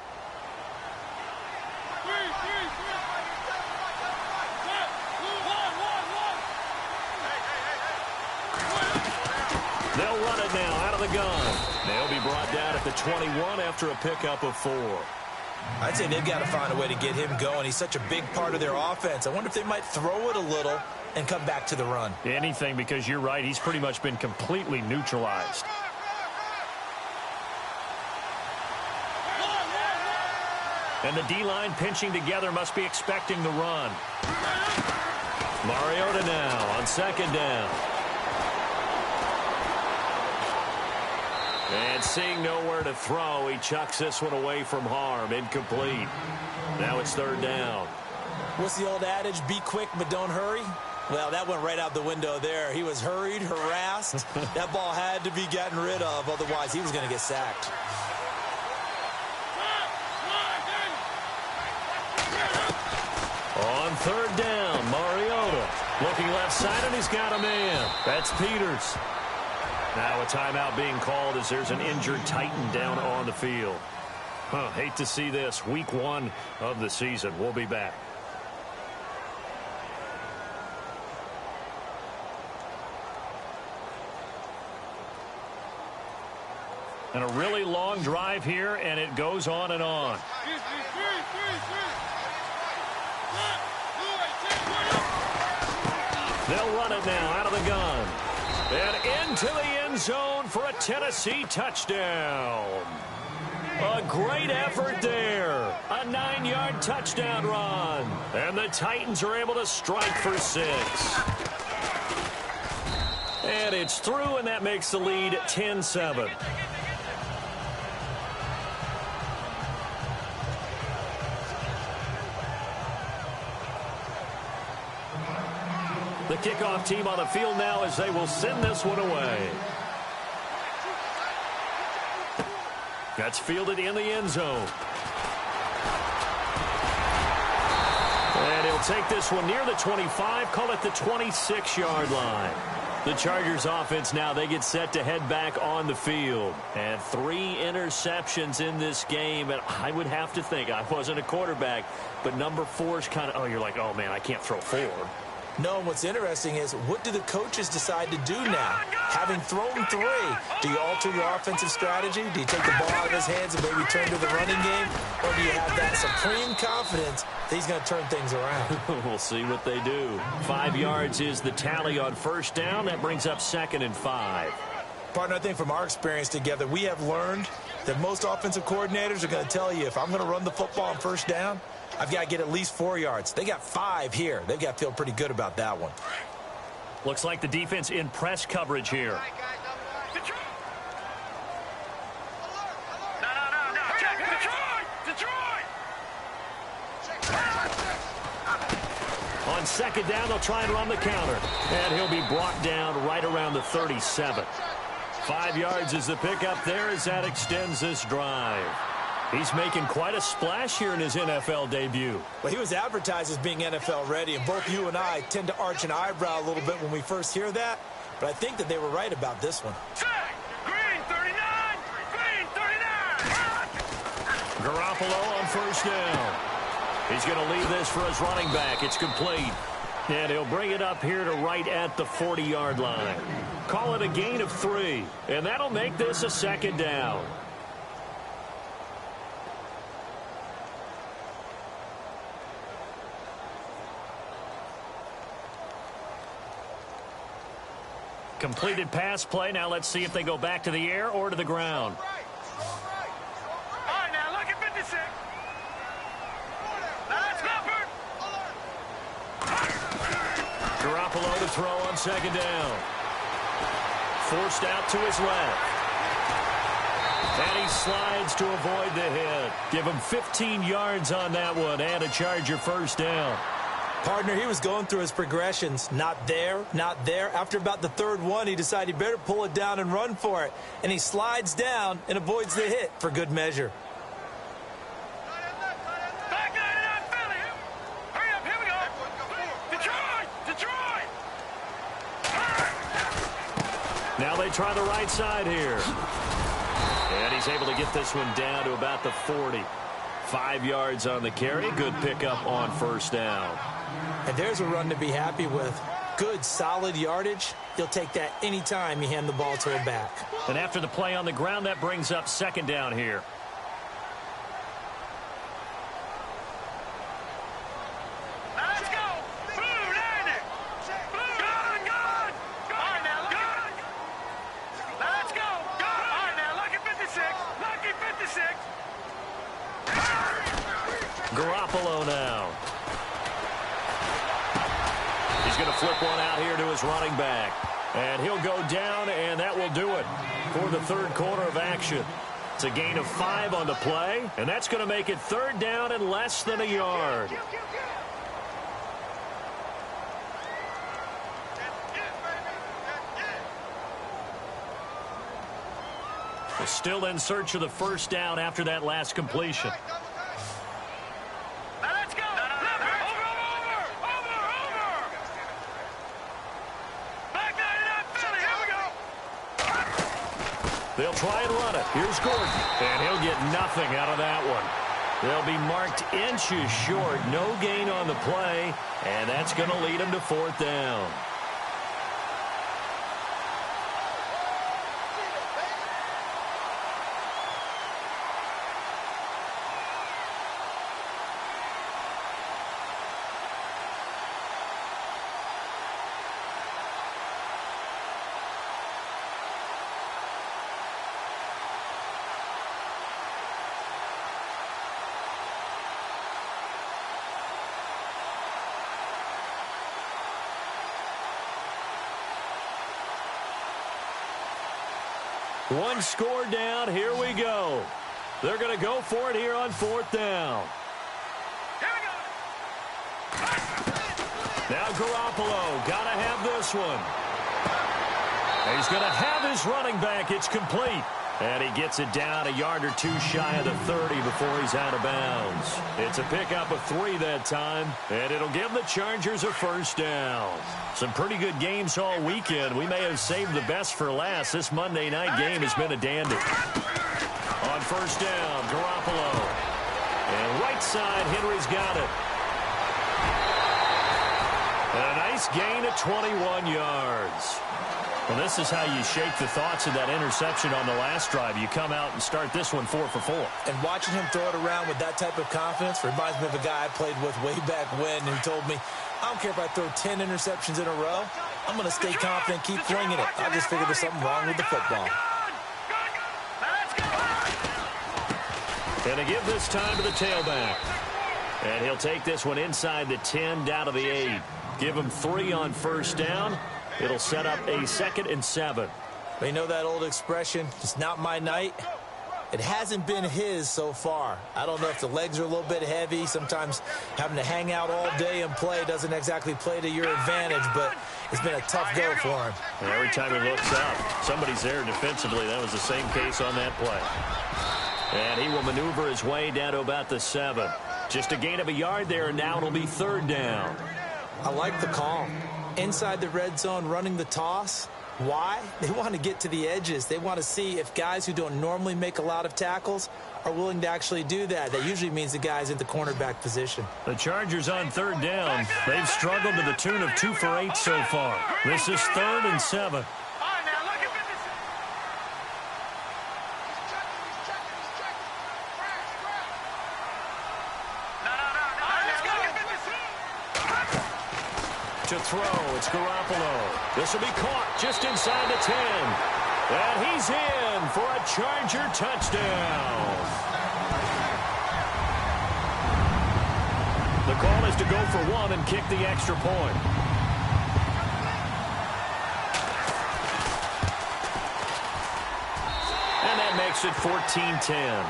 They'll run it now out of the gun. They'll be brought down at the 21 after a pickup of 4. I'd say they've got to find a way to get him going. He's such a big part of their offense. I wonder if they might throw it a little and come back to the run. Anything, because you're right. He's pretty much been completely neutralized. And the D-line pinching together must be expecting the run. Mariota now on 2nd down. And seeing nowhere to throw, he chucks this one away from harm. Incomplete. Now it's 3rd down. What's the old adage? Be quick, but don't hurry. Well, that went right out the window there. He was hurried, harassed. That ball had to be gotten rid of. Otherwise, he was going to get sacked. On 3rd down, Mariota looking left side, and he's got a man. That's Peters. Now a timeout being called as there's an injured Titan down on the field. Hate to see this. Week 1 of the season. We'll be back. And a really long drive here, and it goes on and on. They'll run it now out of the gun. And into the end zone for a Tennessee touchdown. A great effort there. A 9-yard touchdown run. And the Titans are able to strike for 6. And it's through, and that makes the lead 10-7. The kickoff team on the field now as they will send this one away. That's fielded in the end zone. And he'll take this one near the 25, call it the 26-yard line. The Chargers offense now, they get set to head back on the field. And 3 interceptions in this game. And I would have to think, I wasn't a quarterback, but number 4 is kind of, you're like, oh, man, I can't throw 4. No, and what's interesting is, what do the coaches decide to do now? Having thrown 3, do you alter your offensive strategy? Do you take the ball out of his hands and maybe turn to the running game? Or do you have that supreme confidence that he's going to turn things around? We'll see what they do. 5 yards is the tally on first down. That brings up 2nd and 5. Partner, I think from our experience together, we have learned that most offensive coordinators are going to tell you, if I'm going to run the football on first down, I've got to get at least 4 yards. They got 5 here. They've got to feel pretty good about that one. Looks like the defense in press coverage here. On second down, they'll try and run the counter. And he'll be brought down right around the 37. 5 yards is the pickup there as that extends this drive. He's making quite a splash here in his NFL debut. Well, he was advertised as being NFL ready, and both you and I tend to arch an eyebrow a little bit when we first hear that, but I think that they were right about this one. Green 39! Green 39! Garoppolo on first down. He's going to leave this for his running back. It's complete. And he'll bring it up here to right at the 40-yard line. Call it a gain of 3, and that'll make this a 2nd down. Completed pass play. Now let's see if they go back to the air or to the ground. All right, now look at 56. That's Leopard. Garoppolo to throw on second down. Forced out to his left. And he slides to avoid the hit. Give him 15 yards on that one and a Charger first down. Partner, he was going through his progressions. Not there, not there. After about the 3rd one, he decided he better pull it down and run for it. And he slides down and avoids the hit for good measure. Back line it up, Philly. Hurry up, here we go. Detroit! Now they try the right side here. And he's able to get this one down to about the 40. 5 yards on the carry. Good pickup on first down. And there's a run to be happy with. Good, solid yardage. He'll take that anytime you hand the ball to him back. And after the play on the ground, that brings up 2nd down here. Let's go. Blue, landing. Blue, good. All right, now look at. Let's go. All right, now lucky 56. Lucky 56. Garoppolo now. He's going to flip one out here to his running back. And he'll go down, and that will do it for the 3rd quarter of action. It's a gain of 5 on the play, and that's going to make it 3rd down and less than a yard. We're still in search of the first down after that last completion. Let's go. Over. Back line it up, Philly. Here we go. They'll try and run it. Here's Gordon. And he'll get nothing out of that one. They'll be marked inches short. No gain on the play. And that's going to lead them to 4th down. One score down. Here we go. They're going to go for it here on 4th down. Here we go. Now Garoppolo, got to have this one. He's going to have his running back. It's complete. And he gets it down a yard or two shy of the 30 before he's out of bounds. It's a pickup of 3 that time, and it'll give the Chargers a 1st down. Some pretty good games all weekend. We may have saved the best for last. This Monday night game has been a dandy. On 1st down, Garoppolo. And right side, Henry's got it. And a nice gain of 21 yards. Well, this is how you shake the thoughts of that interception on the last drive. You come out and start this one 4 for 4. And watching him throw it around with that type of confidence reminds me of a guy I played with way back when who told me, I don't care if I throw 10 interceptions in a row. I'm going to stay confident, keep flinging it. I just figured there's something wrong with the football. And to give this time to the tailback. And he'll take this one inside the 10 down to the 8. Give him 3 on 1st down. It'll set up a 2nd and 7. You know that old expression, it's not my night? It hasn't been his so far. I don't know if the legs are a little bit heavy. Sometimes having to hang out all day and play doesn't exactly play to your advantage, but it's been a tough go for him. And every time he looks up, somebody's there defensively. That was the same case on that play. And he will maneuver his way down to about the 7. Just a gain of a yard there, and now it'll be 3rd down. I like the call. Inside the red zone running the toss. Why? They want to get to the edges. They want to see if guys who don't normally make a lot of tackles are willing to actually do that. That usually means the guy's in the cornerback position. The Chargers on 3rd down. They've struggled to the tune of 2 for 8 so far. This is 3rd and 7. To throw, it's Garoppolo. This will be caught just inside the 10. And he's in for a Charger touchdown. The call is to go for 1 and kick the extra point. And that makes it 14-10.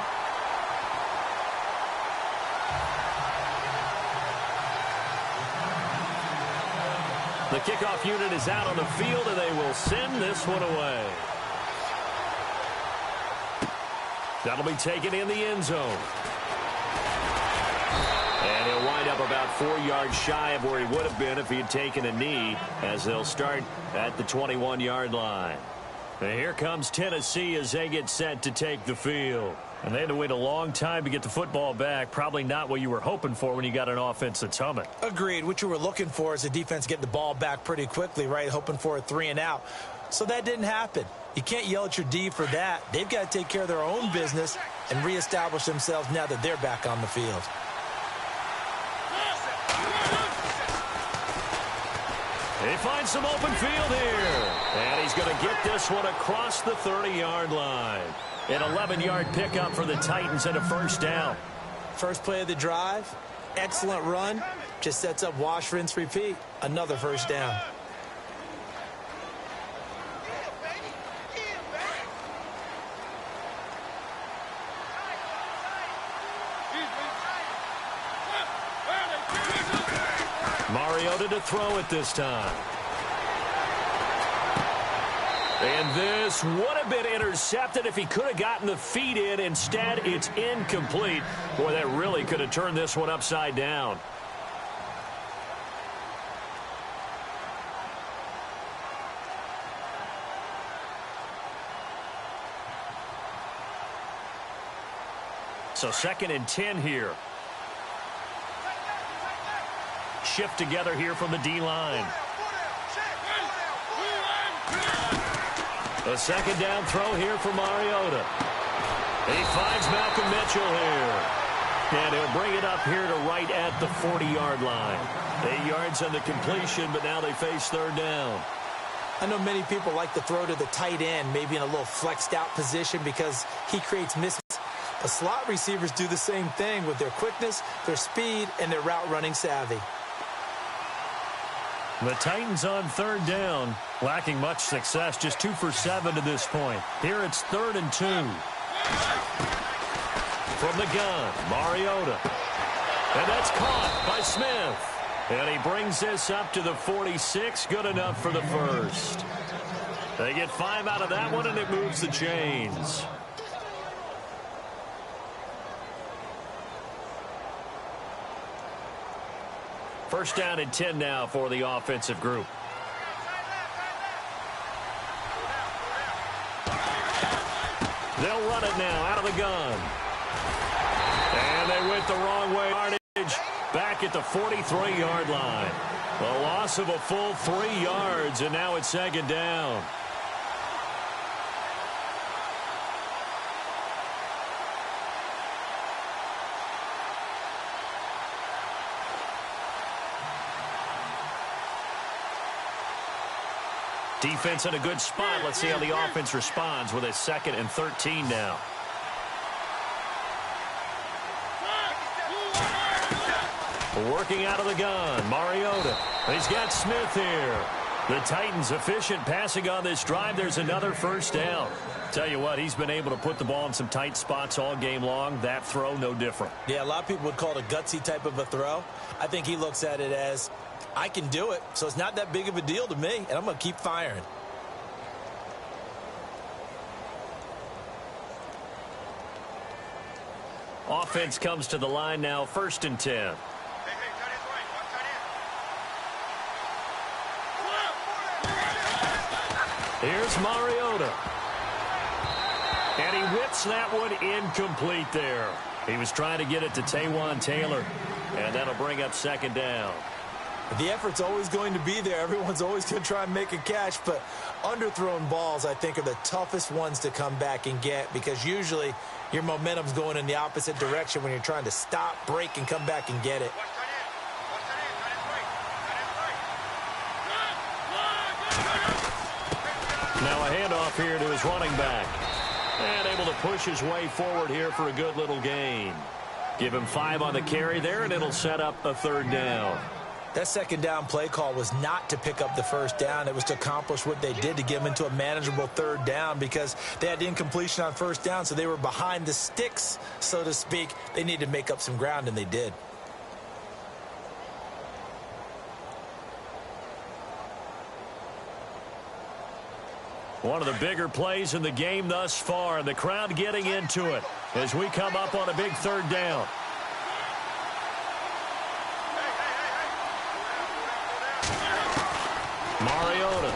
The kickoff unit is out on the field, and they will send this one away. That'll be taken in the end zone. And he'll wind up about 4 yards shy of where he would have been if he had taken a knee, as they'll start at the 21-yard line. And here comes Tennessee as they get set to take the field. And they had to wait a long time to get the football back. Probably not what you were hoping for when you got an offense that's humming. Agreed. What you were looking for is the defense getting the ball back pretty quickly, right? Hoping for a 3 and out. So that didn't happen. You can't yell at your D for that. They've got to take care of their own business and reestablish themselves now that they're back on the field. He finds some open field here. And he's going to get this one across the 30-yard line. An 11-yard pickup for the Titans and a 1st down. First play of the drive, excellent run. Just sets up wash, rinse, repeat. Another 1st down. Mariota to throw it this time. And this would have been intercepted if he could have gotten the feet in. Instead, it's incomplete. Boy, that really could have turned this one upside down. So 2nd and 10 here. Shift together here from the D-line. A 2nd down throw here for Mariota. He finds Malcolm Mitchell here. And he'll bring it up here to right at the 40-yard line. 8 yards on the completion, but now they face 3rd down. I know many people like to throw to the tight end, maybe in a little flexed out position because he creates misses. But slot receivers do the same thing with their quickness, their speed, and their route running savvy. The Titans on third down, lacking much success, just 2 for 7 to this point. Here it's 3rd and 2. From the gun, Mariota. And that's caught by Smith. And he brings this up to the 46, good enough for the first. They get 5 out of that one, and it moves the chains. First down and 10 now for the offensive group. They'll run it now out of the gun. And they went the wrong way. Yardage back at the 43-yard line. A loss of a full 3 yards, and now it's 2nd down. Defense in a good spot. Let's see how the offense responds with a 2nd and 13 now. Working out of the gun, Mariota. He's got Smith here. The Titans efficient passing on this drive. There's another first down. Tell you what, he's been able to put the ball in some tight spots all game long. That throw, no different. Yeah, a lot of people would call it a gutsy type of a throw. I think he looks at it as, I can do it, so it's not that big of a deal to me, and I'm going to keep firing. Offense comes to the line now, 1st and 10. Here's Mariota. And he whips that one incomplete there. He was trying to get it to Taywan Taylor, and that'll bring up 2nd down. The effort's always going to be there. Everyone's always going to try and make a catch, but underthrown balls, I think, are the toughest ones to come back and get because usually your momentum's going in the opposite direction when you're trying to stop, break, and come back and get it. Now a handoff here to his running back. And able to push his way forward here for a good little gain. Give him 5 on the carry there, and it'll set up a 3rd down. That 2nd down play call was not to pick up the 1st down. It was to accomplish what they did to get them into a manageable 3rd down because they had incompletion on 1st down, so they were behind the sticks, so to speak. They needed to make up some ground, and they did. One of the bigger plays in the game thus far, and the crowd getting into it as we come up on a big 3rd down. Mariota.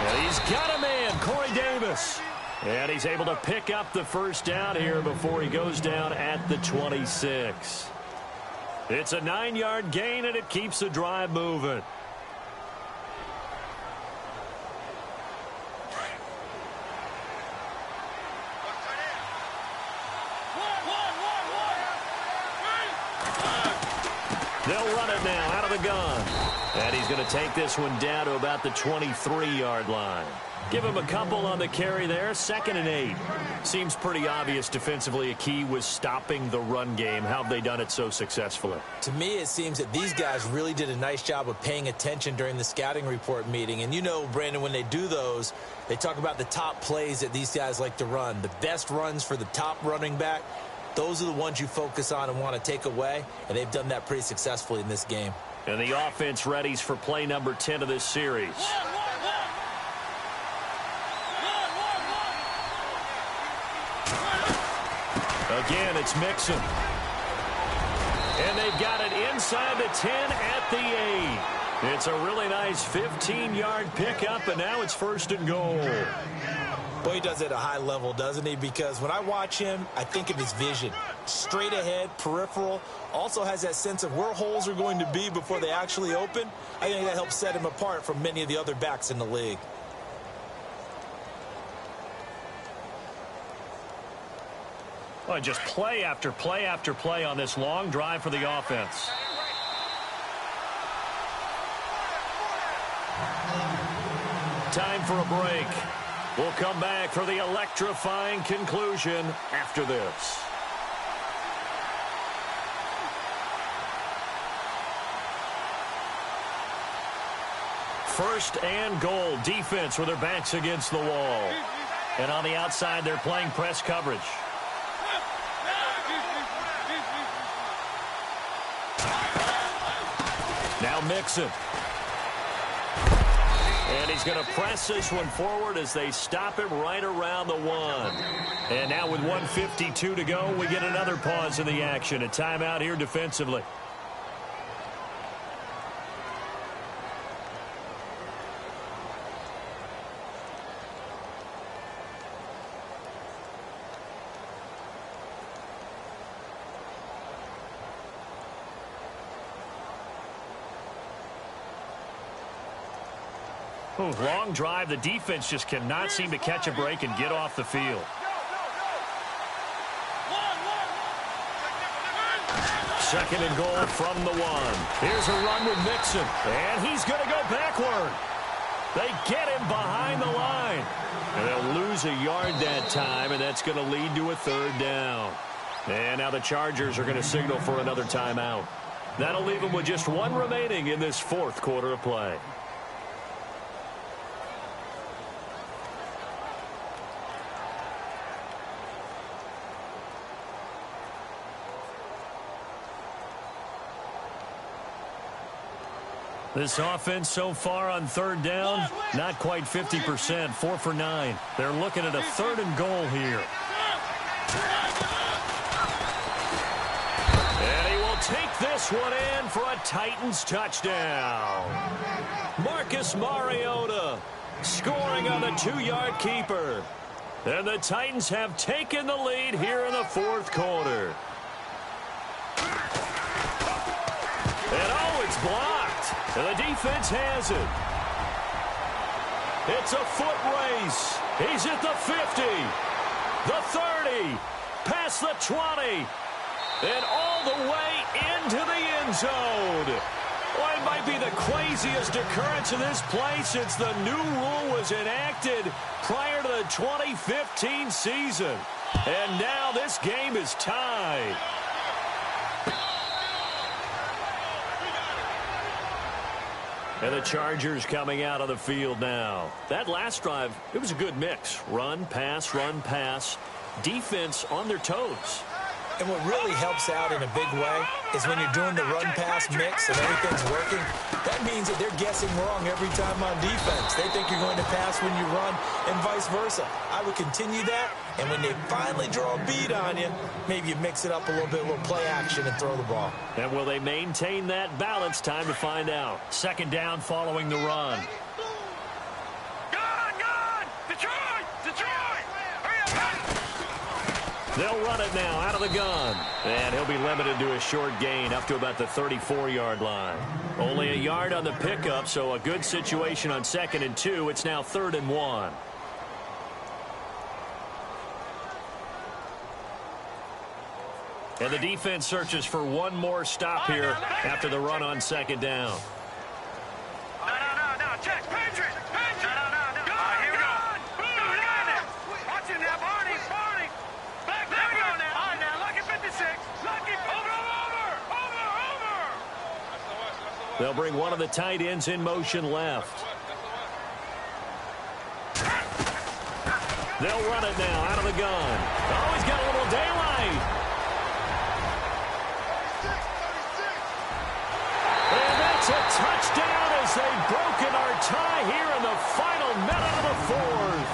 And he's got a man, Corey Davis. And he's able to pick up the 1st down here before he goes down at the 26. It's a 9-yard gain, and it keeps the drive moving. They'll run it now out of the gun. And he's going to take this one down to about the 23-yard line. Give him a couple on the carry there. 2nd and 8. Seems pretty obvious defensively a key was stopping the run game. How have they done it so successfully? To me, it seems that these guys really did a nice job of paying attention during the scouting report meeting. And you know, Brandon, when they do those, they talk about the top plays that these guys like to run. The best runs for the top running back. Those are the ones you focus on and want to take away, and they've done that pretty successfully in this game. And the offense readies for play number 10 of this series. Again, it's Mixon. And they've got it inside the 10 at the 8. It's a really nice 15-yard pickup, and now it's 1st and goal. Well, he does it at a high level, doesn't he? Because when I watch him, I think of his vision. Straight ahead, peripheral. Also has that sense of where holes are going to be before they actually open. I think that helps set him apart from many of the other backs in the league. Well, just play after play after play on this long drive for the offense. Time for a break. We'll come back for the electrifying conclusion after this. First and goal. Defense with their backs against the wall. And on the outside, they're playing press coverage. Now Mixon. And he's going to press this one forward as they stop him right around the 1. And now with 1:52 to go, we get another pause in the action. A timeout here defensively. Long drive. The defense just cannot seem to catch a break and get off the field. Second and goal from the 1. Here's a run with Mixon. And he's going to go backward. They get him behind the line. And they'll lose a yard that time, and that's going to lead to a third down. And now the Chargers are going to signal for another timeout. That'll leave them with just one remaining in this fourth quarter of play. This offense so far on third down, not quite 50%, 4 for 9. They're looking at a third and goal here. And he will take this one in for a Titans touchdown. Marcus Mariota scoring on the 2-yard keeper. And the Titans have taken the lead here in the fourth quarter. And oh, it's blocked. And the defense has it. It's a foot race. He's at the 50, the 30, past the 20, and all the way into the end zone. Well, it might be the craziest occurrence in this play since the new rule was enacted prior to the 2015 season. And now this game is tied. And the Chargers coming out of the field now. That last drive, it was a good mix. Run, pass, defense on their toes. And what really helps out in a big way is when you're doing the run-pass mix and everything's working, that means that they're guessing wrong every time on defense. They think you're going to pass when you run and vice versa. I would continue that, and when they finally draw a beat on you, maybe you mix it up a little bit, a little play action and throw the ball. And will they maintain that balance? Time to find out. Second down following the run. They'll run it now out of the gun. And he'll be limited to a short gain up to about the 34-yard line. Only a yard on the pickup, so a good situation on 2nd and 2. It's now 3rd and 1. And the defense searches for one more stop here after the run on 2nd down. No, check, Patriot. No. Here we go. Watch it now, Barney. Back there we go now. All right, now, lucky 56. Lucky, over. They'll bring one of the tight ends in motion left. They'll run it now out of the gun. Oh, he's got a little daylight. And that's a touchdown as they've broken our tie here in the final minute of the fourth.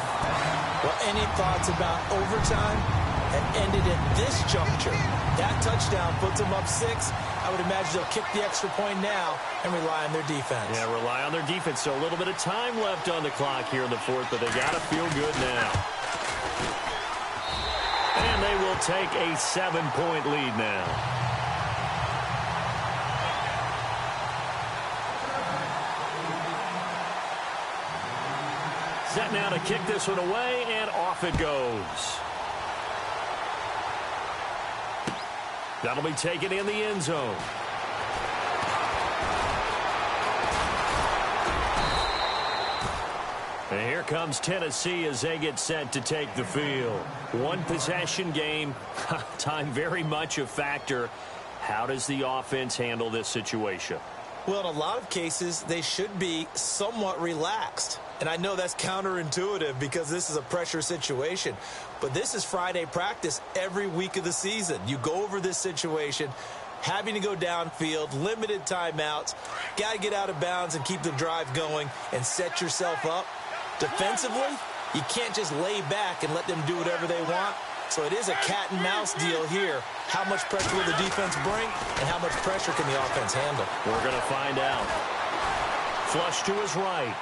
Well, any thoughts about overtime? It ended at this juncture. That touchdown puts them up 6. I would imagine they'll kick the extra point now and rely on their defense. Yeah, rely on their defense. So a little bit of time left on the clock here in the fourth, but they got to feel good now. And they will take a 7-point lead now. Set now to kick this one away, and off it goes. That'll be taken in the end zone. And here comes Tennessee as they get set to take the field. One possession game, time very much a factor. How does the offense handle this situation? Well, in a lot of cases, they should be somewhat relaxed. And I know that's counterintuitive because this is a pressure situation. But this is Friday practice every week of the season. You go over this situation, having to go downfield, limited timeouts, got to get out of bounds and keep the drive going and set yourself up. Defensively, you can't just lay back and let them do whatever they want. So it is a cat and mouse deal here. How much pressure will the defense bring, and how much pressure can the offense handle? We're going to find out. Flush to his right.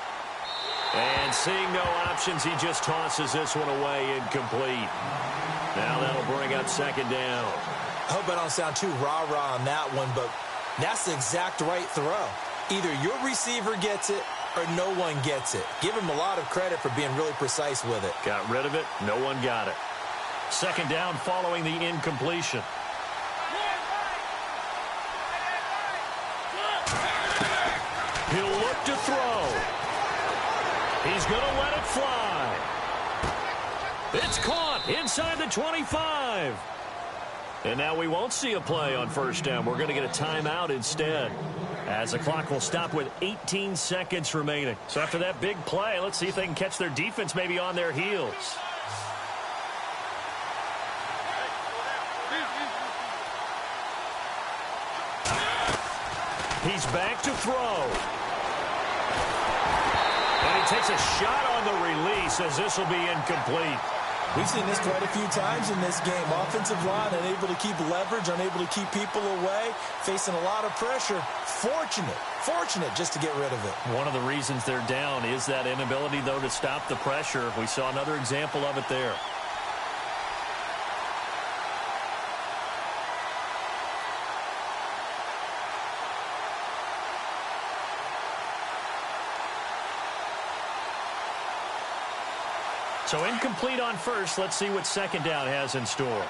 And seeing no options, he just tosses this one away, incomplete. Now that'll bring up second down. I hope I don't sound too rah-rah on that one, but that's the exact right throw. Either your receiver gets it or no one gets it. Give him a lot of credit for being really precise with it. Got rid of it. No one got it. Second down following the incompletion. He'll look to throw. He's going to let it fly. It's caught inside the 25. And now we won't see a play on first down. We're going to get a timeout instead, as the clock will stop with 18 seconds remaining. So after that big play, let's see if they can catch their defense maybe on their heels. He's back to throw. And he takes a shot on the release as this will be incomplete. We've seen this quite a few times in this game. Offensive line unable to keep leverage, unable to keep people away, facing a lot of pressure. Fortunate just to get rid of it. One of the reasons they're down is that inability, though, to stop the pressure. We saw another example of it there. So incomplete on first. Let's see what second down has in store.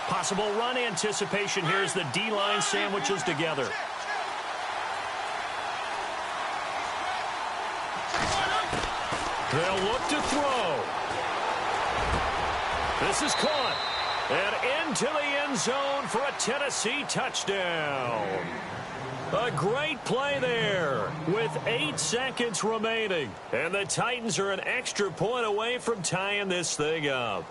Possible run anticipation here as the D-line sandwiches together. They'll look to throw. This is caught. And into the end zone for a Tennessee touchdown. A great play there with 8 seconds remaining. And the Titans are an extra point away from tying this thing up.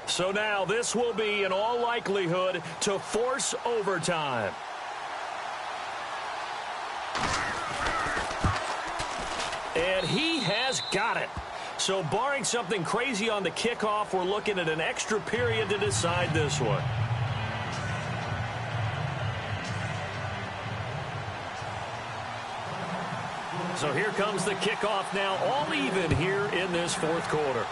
So now this will be, in all likelihood, to force overtime. And he has got it. So barring something crazy on the kickoff, we're looking at an extra period to decide this one. So here comes the kickoff now, all even here in this fourth quarter.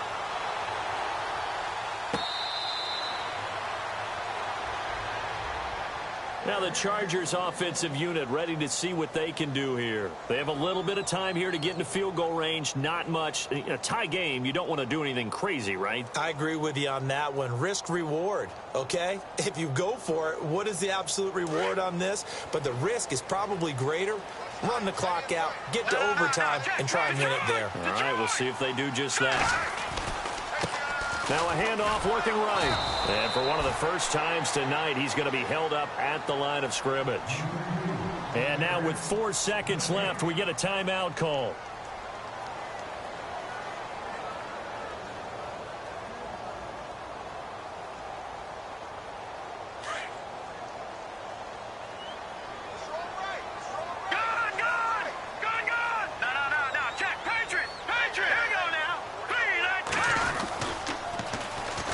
Now the Chargers offensive unit ready to see what they can do here. They have a little bit of time here to get into field goal range, not much. In a tie game, you don't want to do anything crazy, right? I agree with you on that one. Risk reward, okay? If you go for it, what is the absolute reward on this? But the risk is probably greater. Run the clock out, get to overtime, and try and win it there. All right, we'll see if they do just that. Now a handoff looking right. And for one of the first times tonight, he's going to be held up at the line of scrimmage. And now with 4 seconds left, we get a timeout call.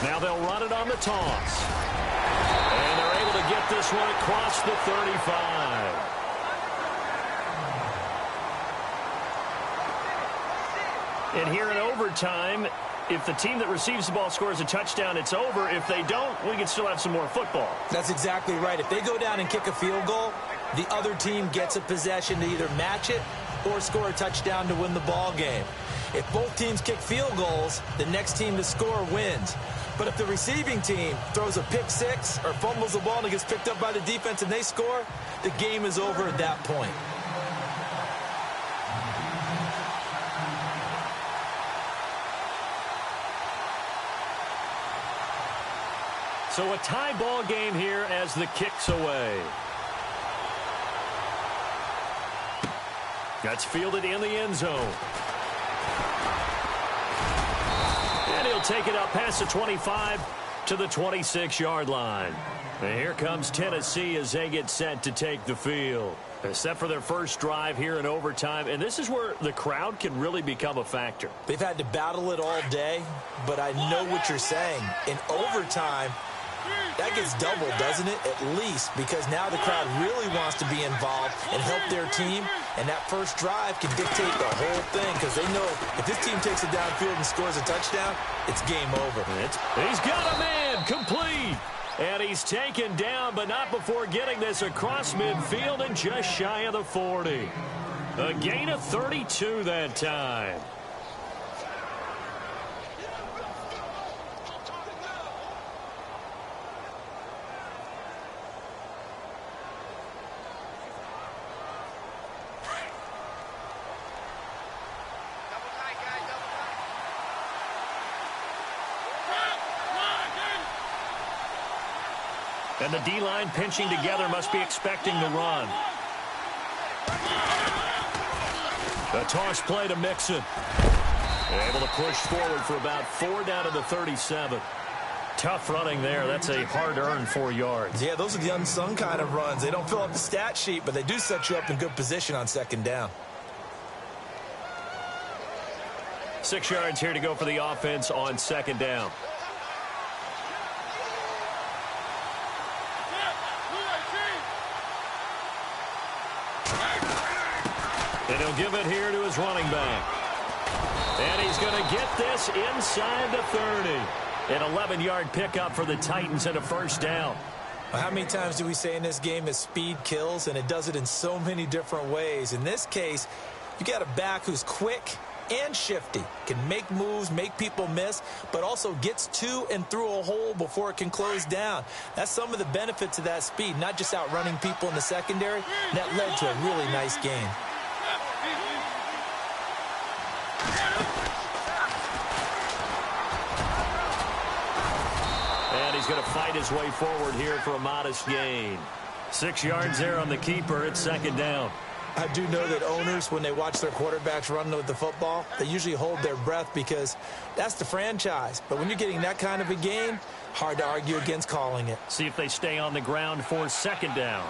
Now they'll run it on the toss. And they're able to get this one across the 35. And here in overtime, if the team that receives the ball scores a touchdown, it's over. If they don't, we can still have some more football. That's exactly right. If they go down and kick a field goal, the other team gets a possession to either match it or score a touchdown to win the ball game. If both teams kick field goals, the next team to score wins. But if the receiving team throws a pick six or fumbles the ball and it gets picked up by the defense and they score, the game is over at that point. So a tie ball game here as the kick's away. That's fielded in the end zone. And he'll take it up past the 25 to the 26-yard line. And here comes Tennessee as they get set to take the field. They're set for their first drive here in overtime, and this is where the crowd can really become a factor. They've had to battle it all day, but I know what you're saying. In overtime, that gets doubled, doesn't it? At least, because now the crowd really wants to be involved and help their team, and that first drive can dictate the whole thing because they know if this team takes it downfield and scores a touchdown, it's game over. He's got a man complete. And he's taken down, but not before getting this across midfield and just shy of the 40. A gain of 32 that time. And the D-line pinching together must be expecting the run. A toss play to Mixon. Able to push forward for about 4 down to the 37. Tough running there. That's a hard-earned 4 yards. Yeah, those are the unsung kind of runs. They don't fill up the stat sheet, but they do set you up in good position on second down. 6 yards here to go for the offense on second down. And he'll give it here to his running back. And he's going to get this inside the 30. An 11-yard pickup for the Titans and a first down. How many times do we say in this game that speed kills, and it does it in so many different ways? In this case, you got a back who's quick and shifty, can make moves, make people miss, but also gets to and through a hole before it can close down. That's some of the benefits of that speed, not just outrunning people in the secondary. That led to a really nice game. And he's going to fight his way forward here for a modest gain. 6 yards there on the keeper. It's second down. I do know that owners, when they watch their quarterbacks run with the football, they usually hold their breath because that's the franchise. But when you're getting that kind of a gain, hard to argue against calling it. See if they stay on the ground for second down.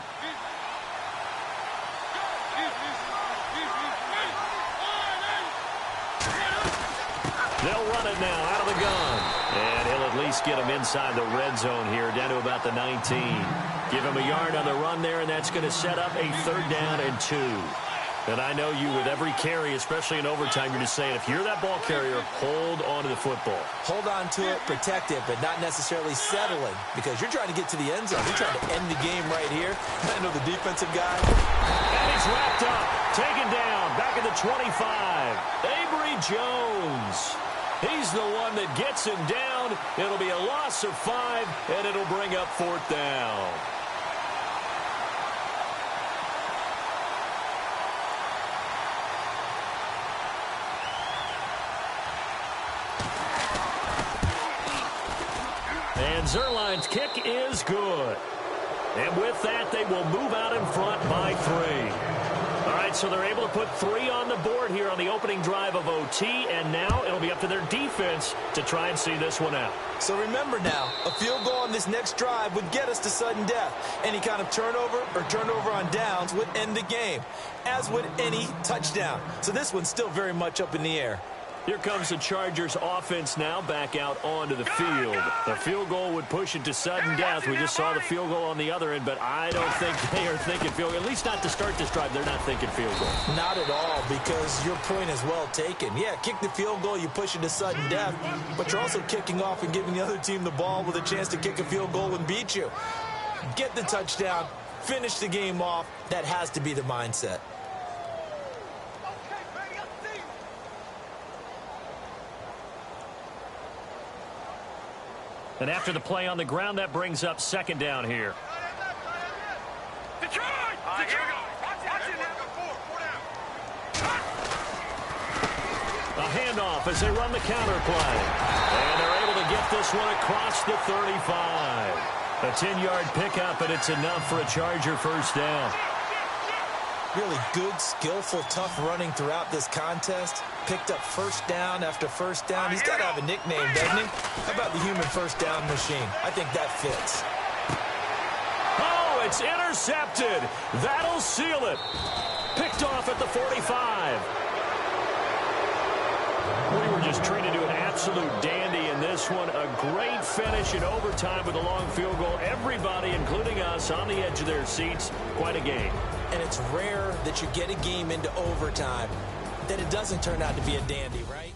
They'll run it now out of the gun. And he'll at least get him inside the red zone here, down to about the 19. Give him a yard on the run there, and that's going to set up a third down and 2. And I know you, with every carry, especially in overtime, you're just saying, if you're that ball carrier, hold on to the football. Hold on to it, protect it, but not necessarily settling, because you're trying to get to the end zone. You're trying to end the game right here. I know the defensive guy. And he's wrapped up, taken down, back at the 25. Avery Jones. He's the one that gets him down. It'll be a loss of 5, and it'll bring up fourth down. And Zerline's kick is good. And with that, they will move out in front by 3. All right, so they're able to put 3 on the board here on the opening drive of OT, and now it'll be up to their defense to try and see this one out. So remember now, a field goal on this next drive would get us to sudden death. Any kind of turnover or turnover on downs would end the game, as would any touchdown. So this one's still very much up in the air. Here comes the Chargers offense now back out onto the field. The field goal would push it to sudden death. We just saw the field goal on the other end, but I don't think they are thinking field goal. At least not to start this drive. They're not thinking field goal. Not at all, because your point is well taken. Yeah, kick the field goal, you push it to sudden death, but you're also kicking off and giving the other team the ball with a chance to kick a field goal and beat you. Get the touchdown, finish the game off. That has to be the mindset. And after the play on the ground, that brings up second down here. Detroit! A handoff as they run the counter play. And they're able to get this one across the 35. A 10-yard pickup, and it's enough for a Charger first down. Really good, skillful, tough running throughout this contest. Picked up first down after first down. He's got to have a nickname, doesn't he? How about the human first down machine? I think that fits. Oh, it's intercepted. That'll seal it. Picked off at the 45. We were just treated to an absolute dandy in this one. A great finish in overtime with a long field goal. Everybody, including us, on the edge of their seats. Quite a game. And it's rare that you get a game into overtime that it doesn't turn out to be a dandy, right?